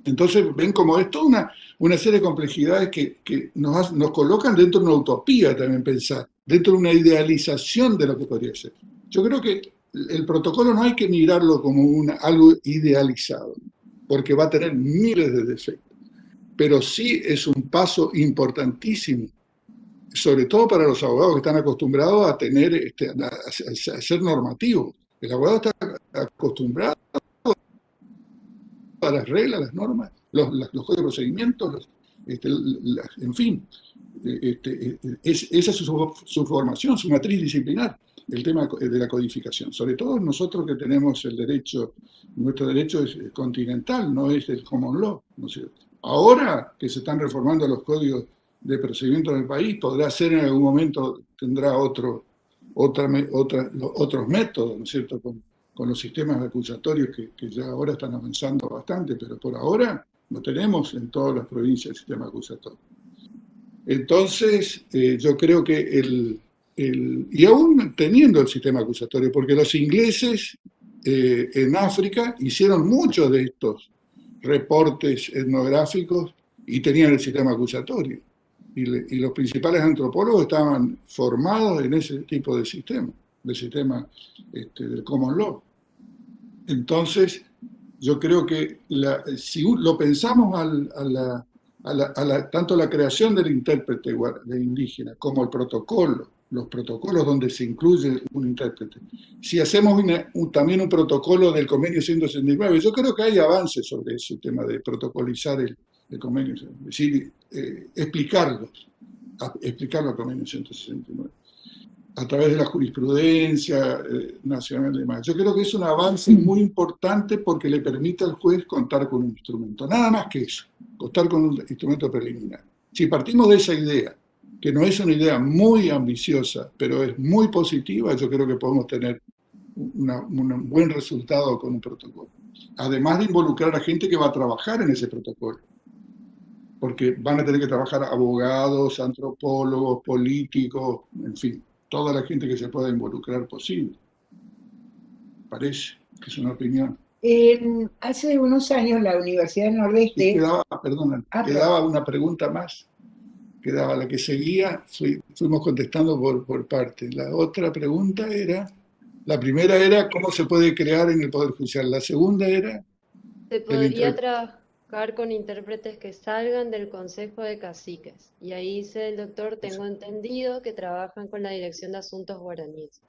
Speaker 2: Entonces, ven como es toda una serie de complejidades que nos colocan dentro de una utopía también, pensar, dentro de una idealización de lo que podría ser. Yo creo que el protocolo no hay que mirarlo como algo idealizado, porque va a tener miles de defectos, pero sí es un paso importantísimo sobre todo para los abogados que están acostumbrados a tener, a ser normativos. El abogado está acostumbrado a las reglas, las normas, los códigos de procedimientos, en fin. Esa es su formación, su matriz disciplinar, el tema de la codificación. Sobre todo nosotros que tenemos el derecho, nuestro derecho es continental, no es el common law, ¿no es cierto? Ahora que se están reformando los códigos de procedimiento en el país, podrá ser en algún momento, tendrá otros métodos, ¿no es cierto?, con los sistemas acusatorios que ya ahora están avanzando bastante, pero por ahora no tenemos en todas las provincias el sistema acusatorio. Entonces, yo creo que y aún teniendo el sistema acusatorio, porque los ingleses en África hicieron muchos de estos reportes etnográficos y tenían el sistema acusatorio. Y los principales antropólogos estaban formados en ese tipo de sistema, del sistema del common law. Entonces, yo creo que si lo pensamos tanto la creación del intérprete de indígena como el protocolo, los protocolos donde se incluye un intérprete, si hacemos también un protocolo del convenio 169, yo creo que hay avances sobre ese tema de protocolizar el convenio, es decir, explicarlo al convenio 169 a través de la jurisprudencia nacional y demás. Yo creo que es un avance muy importante porque le permite al juez contar con un instrumento, nada más que eso, contar con un instrumento preliminar. Si partimos de esa idea, que no es una idea muy ambiciosa, pero es muy positiva, yo creo que podemos tener un buen resultado con un protocolo. Además de involucrar a gente que va a trabajar en ese protocolo, porque van a tener que trabajar abogados, antropólogos, políticos, en fin, toda la gente que se pueda involucrar posible. Parece que es una opinión.
Speaker 1: Hace unos años la Universidad del Nordeste...
Speaker 2: Quedaba una pregunta más. Quedaba la que seguía, fuimos contestando por parte. La otra pregunta era, la primera era cómo se puede crear en el Poder Judicial. La segunda era...
Speaker 6: Se podría trabajar con intérpretes que salgan del Consejo de Caciques. Y ahí dice el doctor, tengo entendido que trabajan con la Dirección de Asuntos Guaraníes.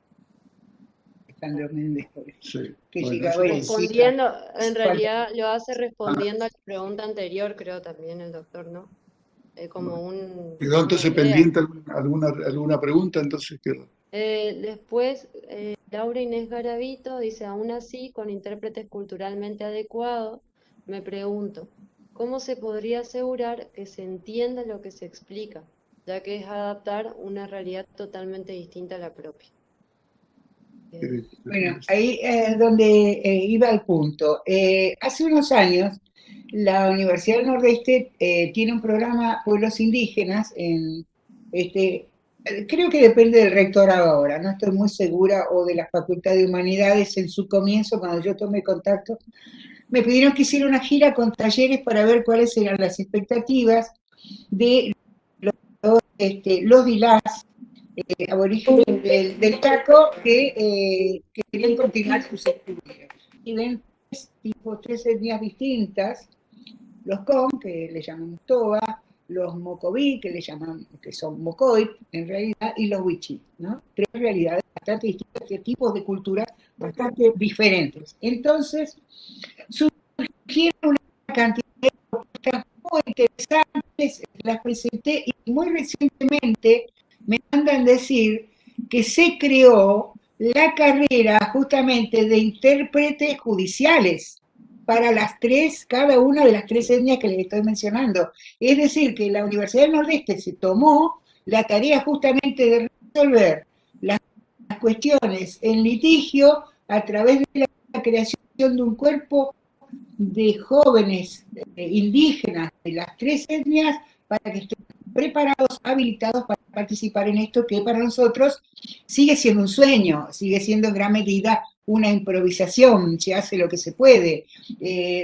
Speaker 2: Sí.
Speaker 6: Respondiendo, en realidad lo hace respondiendo a la pregunta anterior, creo también el doctor, ¿no?
Speaker 2: ¿Quedó entonces pendiente alguna pregunta? Entonces quedó.
Speaker 6: Después, Laura Inés Garavito dice, aún así, con intérpretes culturalmente adecuados, me pregunto, ¿cómo se podría asegurar que se entienda lo que se explica, ya que es adaptar una realidad totalmente distinta a la propia?
Speaker 1: Bueno, ahí es donde iba el punto. Hace unos años, la Universidad del Nordeste tiene un programa Pueblos Indígenas, creo que depende del rectorado ahora, no estoy muy segura, o de la Facultad de Humanidades en su comienzo, cuando yo tomé contacto, me pidieron que hiciera una gira con talleres para ver cuáles eran las expectativas de los DILAS, aborígenes del Chaco, que querían continuar sus estudios. Y ven tres etnias distintas, los Con, que le llamamos Toba, los Mocoví, que son Mocoit, en realidad, y los Wichí, ¿no? Tres realidades bastante distintas, tipos de culturas bastante diferentes. Entonces, surgieron una cantidad de propuestas muy interesantes, las presenté, y muy recientemente me mandan decir que se creó la carrera justamente de intérpretes judiciales para cada una de las tres etnias que les estoy mencionando. Es decir, que la Universidad del Nordeste se tomó la tarea justamente de resolver las cuestiones en litigio a través de la creación de un cuerpo de jóvenes indígenas de las tres etnias para que estén preparados, habilitados para participar en esto que para nosotros sigue siendo un sueño, sigue siendo en gran medida una improvisación, se hace lo que se puede.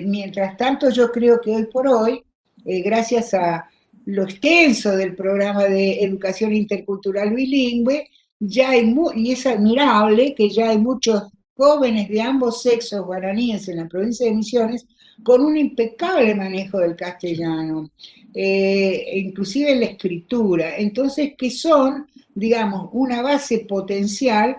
Speaker 1: Mientras tanto, yo creo que hoy por hoy, gracias a lo extenso del programa de educación intercultural bilingüe, ya hay y es admirable que ya hay muchos jóvenes de ambos sexos guaraníes en la provincia de Misiones con un impecable manejo del castellano, inclusive en la escritura. Entonces, que son, digamos, una base potencial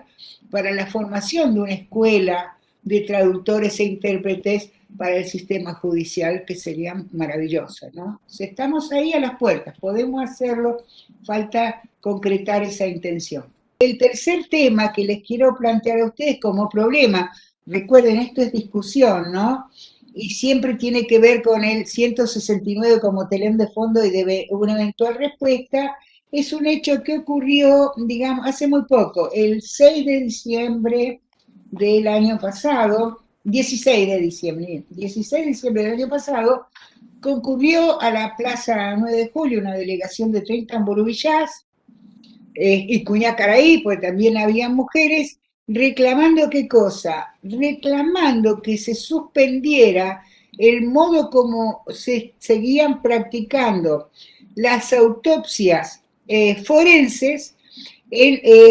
Speaker 1: para la formación de una escuela de traductores e intérpretes para el sistema judicial, que sería maravillosa, ¿no? Estamos ahí a las puertas, podemos hacerlo, falta concretar esa intención. El tercer tema que les quiero plantear a ustedes como problema, recuerden, esto es discusión, ¿no? Y siempre tiene que ver con el 169 como telón de fondo y de una eventual respuesta. Es un hecho que ocurrió, digamos, hace muy poco, el 6 de diciembre del año pasado, 16 de diciembre del año pasado, concurrió a la Plaza 9 de Julio una delegación de 30 amburubillas y Cuñacaraí, pues también había mujeres, reclamando ¿qué cosa? Reclamando que se suspendiera el modo como se seguían practicando las autopsias forenses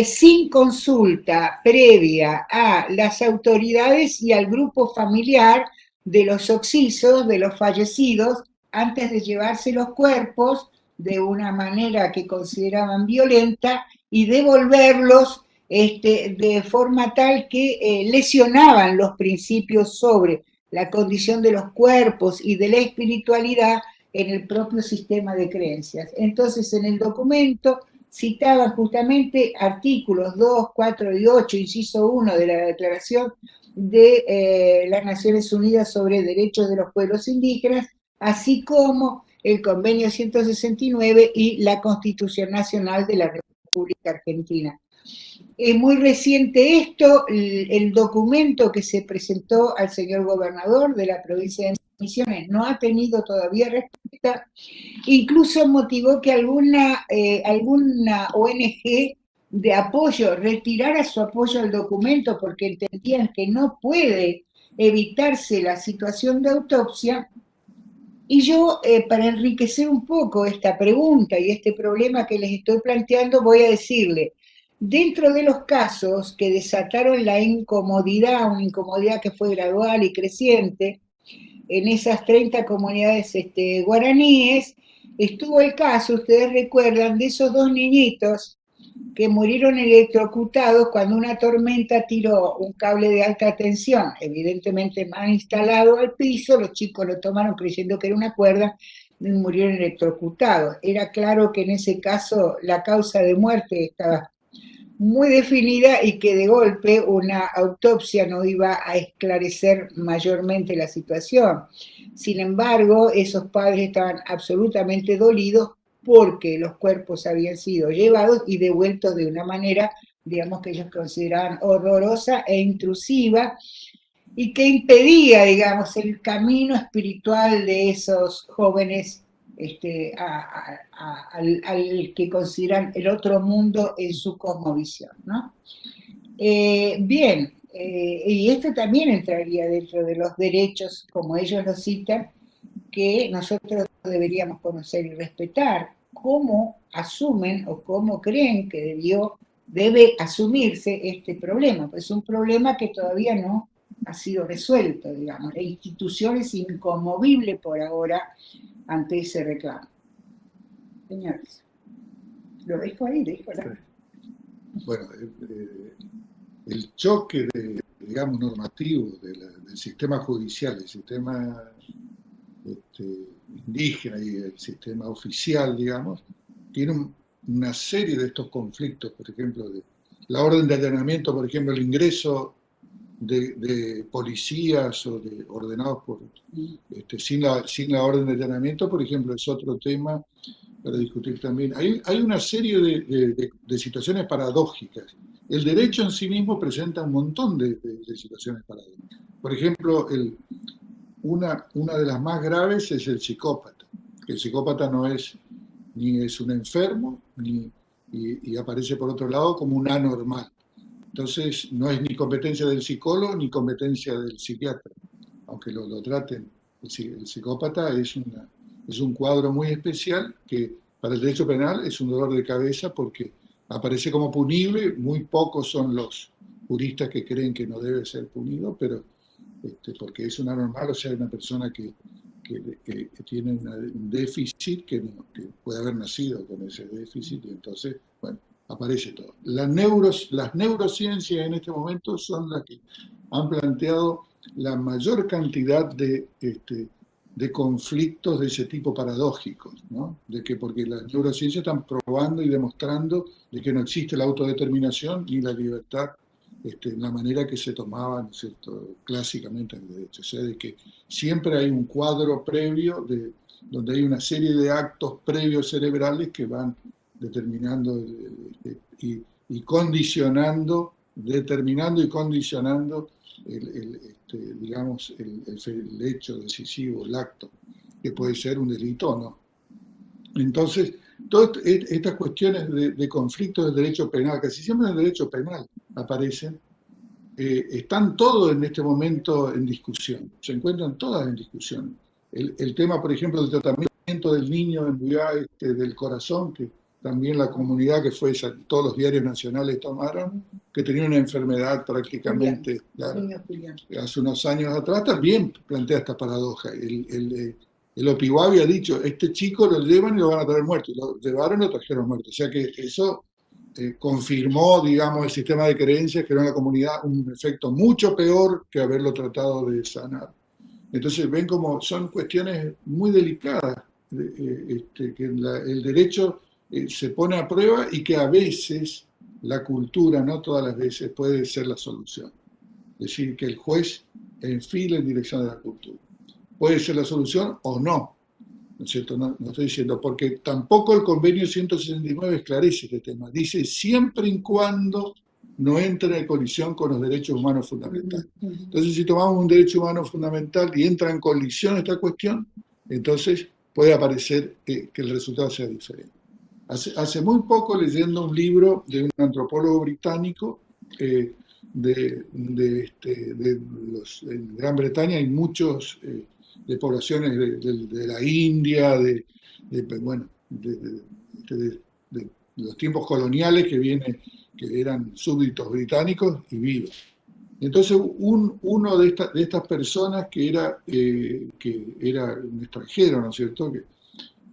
Speaker 1: sin consulta previa a las autoridades y al grupo familiar de los occisos, de los fallecidos, antes de llevarse los cuerpos de una manera que consideraban violenta y devolverlos de forma tal que lesionaban los principios sobre la condición de los cuerpos y de la espiritualidad en el propio sistema de creencias. Entonces, en el documento citaban justamente artículos 2, 4 y 8, inciso 1 de la Declaración de las Naciones Unidas sobre Derechos de los Pueblos Indígenas, así como el Convenio 169 y la Constitución Nacional de la República Argentina. Es muy reciente esto, el documento que se presentó al señor gobernador de la provincia de Misiones no ha tenido todavía respuesta, incluso motivó que alguna ONG de apoyo retirara su apoyo al documento porque entendían que no puede evitarse la situación de autopsia. Y yo, para enriquecer un poco esta pregunta y este problema que les estoy planteando, voy a decirle, dentro de los casos que desataron la incomodidad, una incomodidad que fue gradual y creciente, en esas 30 comunidades guaraníes, estuvo el caso, ustedes recuerdan, de esos 2 niñitos que murieron electrocutados cuando una tormenta tiró un cable de alta tensión, evidentemente mal instalado al piso, los chicos lo tomaron creyendo que era una cuerda y murieron electrocutados. Era claro que en ese caso la causa de muerte estaba muy definida y que de golpe una autopsia no iba a esclarecer mayormente la situación. Sin embargo, esos padres estaban absolutamente dolidos porque los cuerpos habían sido llevados y devueltos de una manera, digamos, que ellos consideraban horrorosa e intrusiva y que impedía, digamos, el camino espiritual de esos jóvenes al que consideran el otro mundo en su cosmovisión, ¿no? Bien, y esto también entraría dentro de los derechos, como ellos lo citan, que nosotros deberíamos conocer y respetar. ¿Cómo asumen o cómo creen que debe asumirse este problema? Pues es un problema que todavía no ha sido resuelto, digamos. La institución es inconmovible por ahora ante ese reclamo. Señores, lo dejo ahí,
Speaker 2: Bueno, el choque, digamos, normativo del sistema judicial, el sistema indígena y el sistema oficial, digamos, tiene una serie de estos conflictos, por ejemplo, de la orden de allanamiento, por ejemplo, el ingreso de policías o de ordenados por sin la orden de allanamiento, por ejemplo, es otro tema para discutir también. Hay una serie de situaciones paradójicas. El derecho en sí mismo presenta un montón de situaciones paradójicas. Por ejemplo, una de las más graves es el psicópata. El psicópata no es ni es un enfermo, y aparece por otro lado como un anormal. Entonces, no es ni competencia del psicólogo ni competencia del psiquiatra, aunque lo traten. El psicópata es un cuadro muy especial que para el derecho penal es un dolor de cabeza porque aparece como punible. Muy pocos son los juristas que creen que no debe ser punido, pero porque es una normal, o sea, una persona que tiene un déficit que puede haber nacido con ese déficit, y entonces, bueno, aparece todo. Las neurociencias en este momento son las que han planteado la mayor cantidad de conflictos de ese tipo paradójicos, ¿no? Porque las neurociencias están probando y demostrando de que no existe la autodeterminación ni la libertad en la manera que se tomaba, ¿no es cierto?, clásicamente en el derecho. O sea, de que siempre hay un cuadro previo donde hay una serie de actos previos cerebrales que van determinando y condicionando, determinando y condicionando digamos, el hecho decisivo, el acto, que puede ser un delito o no. Entonces, todas estas cuestiones de conflictos del derecho penal, casi siempre en el derecho penal aparecen, están todos en este momento en discusión, se encuentran todas en discusión. El tema, por ejemplo, del tratamiento del niño en del corazón, que también la comunidad que fue, todos los diarios nacionales tomaron, que tenía una enfermedad prácticamente, hace unos años atrás, también plantea esta paradoja. El Opiguá había dicho, este chico lo llevan y lo van a traer muerto, y lo llevaron y lo trajeron muerto. O sea que eso confirmó, digamos, el sistema de creencias, que era una comunidad un efecto mucho peor que haberlo tratado de sanar. Entonces ven como son cuestiones muy delicadas, que el derecho se pone a prueba y que a veces la cultura, no todas las veces, puede ser la solución. Es decir, que el juez enfile en dirección de la cultura. Puede ser la solución o no, ¿no es cierto? No estoy diciendo, porque tampoco el convenio 169 esclarece este tema. Dice siempre y cuando no entre en colisión con los derechos humanos fundamentales. Entonces, si tomamos un derecho humano fundamental y entra en colisión esta cuestión, entonces puede aparecer que el resultado sea diferente. Hace muy poco, leyendo un libro de un antropólogo británico, en Gran Bretaña hay muchos de poblaciones de la India, de los tiempos coloniales que eran súbditos británicos y vivos. Entonces, uno de estas personas que era un extranjero, ¿no es cierto?, que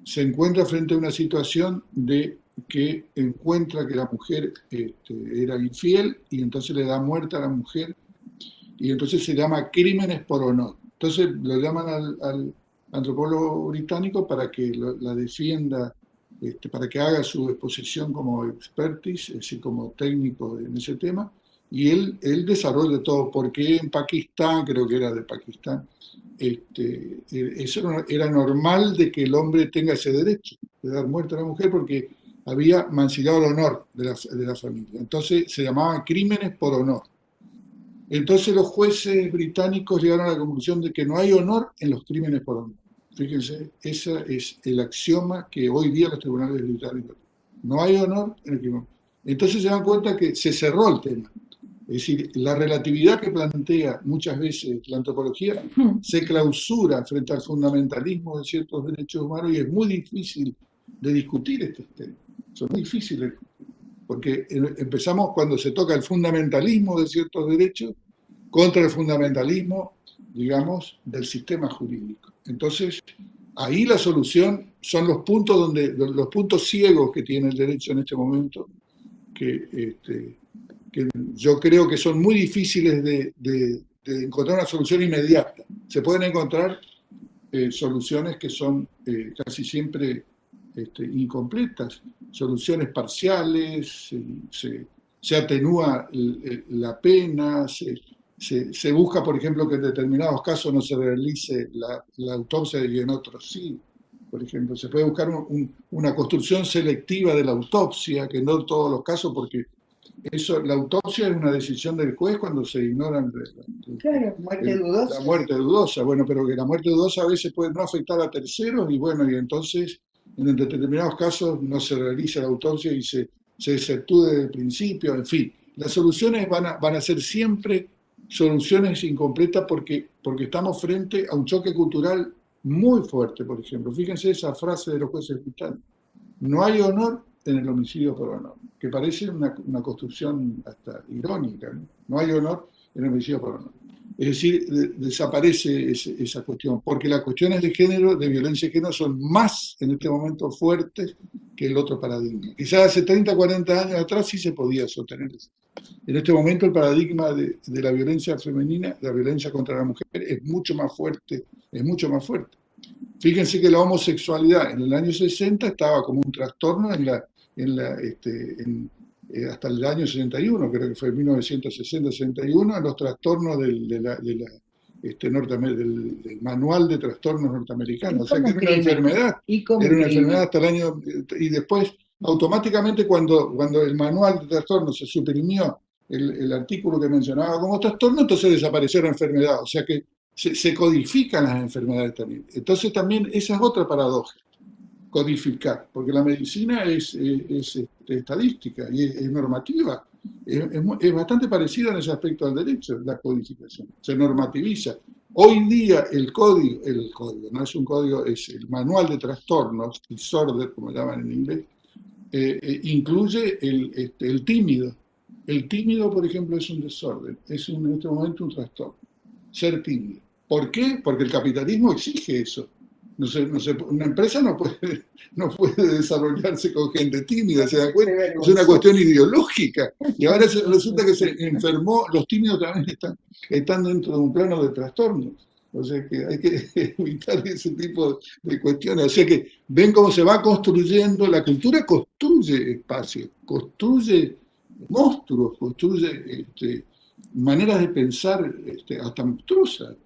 Speaker 2: se encuentra frente a una situación de que encuentra que la mujer era infiel y entonces le da muerte a la mujer y entonces se llama crímenes por honor. Entonces lo llaman al antropólogo británico para que la defienda, para que haga su exposición como expertise, es decir, como técnico en ese tema, y él desarrolla todo, porque en Pakistán, creo que era de Pakistán, eso era normal de que el hombre tenga ese derecho de dar muerte a la mujer porque había mancillado el honor de la familia. Entonces se llamaban crímenes por honor. Entonces los jueces británicos llegaron a la conclusión de que no hay honor en los crímenes por honor. Fíjense, ese es el axioma que hoy día los tribunales británicos. No hay honor en el crimen. Entonces se dan cuenta que se cerró el tema. Es decir, la relatividad que plantea muchas veces la antropología se clausura frente al fundamentalismo de ciertos derechos humanos y es muy difícil de discutir estos temas. Son muy difíciles, porque empezamos cuando se toca el fundamentalismo de ciertos derechos contra el fundamentalismo, digamos, del sistema jurídico. Entonces, ahí la solución son los puntos ciegos que tiene el derecho en este momento, que yo creo que son muy difíciles de encontrar una solución inmediata. Se pueden encontrar soluciones que son casi siempre incompletas, soluciones parciales, se atenúa la pena, se busca, por ejemplo, que en determinados casos no se realice la autopsia y en otros sí. Por ejemplo, se puede buscar una construcción selectiva de la autopsia, que no en todos los casos, porque la autopsia es una decisión del juez cuando se ignoran
Speaker 1: muerte dudosa.
Speaker 2: La muerte dudosa. Bueno, pero que la muerte dudosa a veces puede no afectar a terceros y bueno, y entonces en determinados casos no se realiza la autopsia y se exceptúe desde el principio. En fin, las soluciones van a ser siempre soluciones incompletas porque estamos frente a un choque cultural muy fuerte, por ejemplo. Fíjense esa frase de los jueces británicos. No hay honor en el homicidio por honor, que parece una construcción hasta irónica, ¿no? No hay honor en el homicidio por honor. Es decir, desaparece esa cuestión, porque las cuestiones de género, de violencia de género, son más en este momento fuertes que el otro paradigma. Quizás hace 30, 40 años atrás sí se podía sostener eso. En este momento el paradigma de la violencia femenina, de la violencia contra la mujer, es mucho más fuerte, es mucho más fuerte. Fíjense que la homosexualidad en el año 60 estaba como un trastorno hasta el año 61, creo que fue 1960-61, los trastornos del manual de trastornos norteamericanos. O sea que era una enfermedad, era una enfermedad hasta el año, y después automáticamente cuando el manual de trastornos se suprimió el artículo que mencionaba como trastorno, entonces desapareció la enfermedad, o sea que se codifican las enfermedades también. Entonces también esa es otra paradoja, codificar, porque la medicina es estadística y es normativa. Es bastante parecida en ese aspecto al derecho, la codificación. Se normativiza. Hoy día el código, no es un código, es el manual de trastornos, disorder, como llaman en inglés, incluye el tímido. El tímido, por ejemplo, es un desorden, es en este momento un trastorno, ser tímido. ¿Por qué? Porque el capitalismo exige eso. Una empresa no puede desarrollarse con gente tímida, ¿se dan cuenta? Es una cuestión ideológica. Y ahora resulta que se enfermó, los tímidos también están dentro de un plano de trastornos. O sea que hay que evitar ese tipo de cuestiones. O sea que ven cómo se va construyendo, la cultura construye espacios, construye monstruos, construye maneras de pensar hasta monstruosas.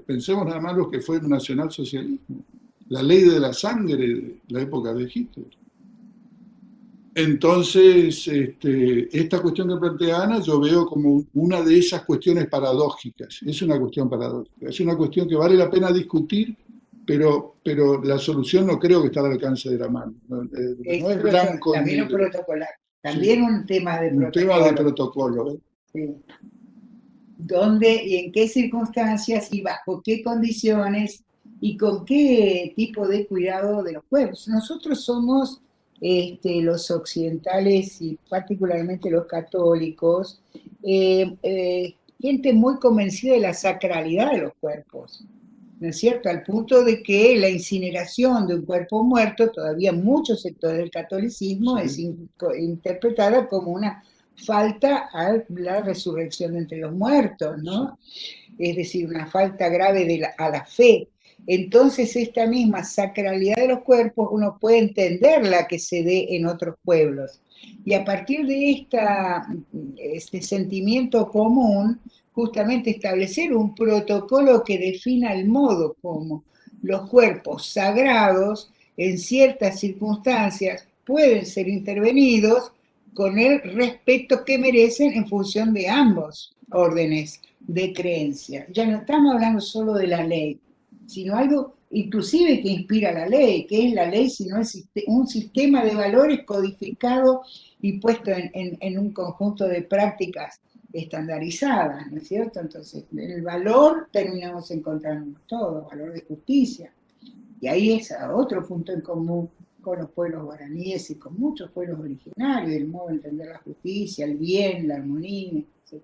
Speaker 2: Pensemos nada más lo que fue el nacionalsocialismo, la ley de la sangre de la época de Hitler. Entonces, esta cuestión que plantea Ana, yo veo como una de esas cuestiones paradójicas. Es una cuestión paradójica, es una cuestión que vale la pena discutir, pero la solución no creo que está al alcance de la mano. No es blanco y
Speaker 1: negro. También un protocolar, también sí, un tema de protocolo.
Speaker 2: Un tema de protocolo.
Speaker 1: Sí. ¿Dónde y en qué circunstancias y bajo qué condiciones y con qué tipo de cuidado de los pueblos? Nosotros somos los occidentales y particularmente los católicos, gente muy convencida de la sacralidad de los cuerpos, ¿no es cierto? Al punto de que la incineración de un cuerpo muerto, todavía en muchos sectores del catolicismo, sí, es interpretada como una falta a la resurrección de entre los muertos, ¿no? Es decir, una falta grave a la fe. Entonces, esta misma sacralidad de los cuerpos, uno puede entenderla que se dé en otros pueblos. Y a partir de este sentimiento común, justamente establecer un protocolo que defina el modo como los cuerpos sagrados, en ciertas circunstancias, pueden ser intervenidos con el respeto que merecen en función de ambos órdenes de creencia. Ya no estamos hablando solo de la ley, sino algo inclusive que inspira la ley, que es la ley, sino un sistema de valores codificado y puesto en un conjunto de prácticas estandarizadas, ¿no es cierto? Entonces, el valor terminamos encontrándonos todos, valor de justicia. Y ahí es otro punto en común con los pueblos guaraníes y con muchos pueblos originarios, el modo de entender la justicia, el bien, la armonía, etc.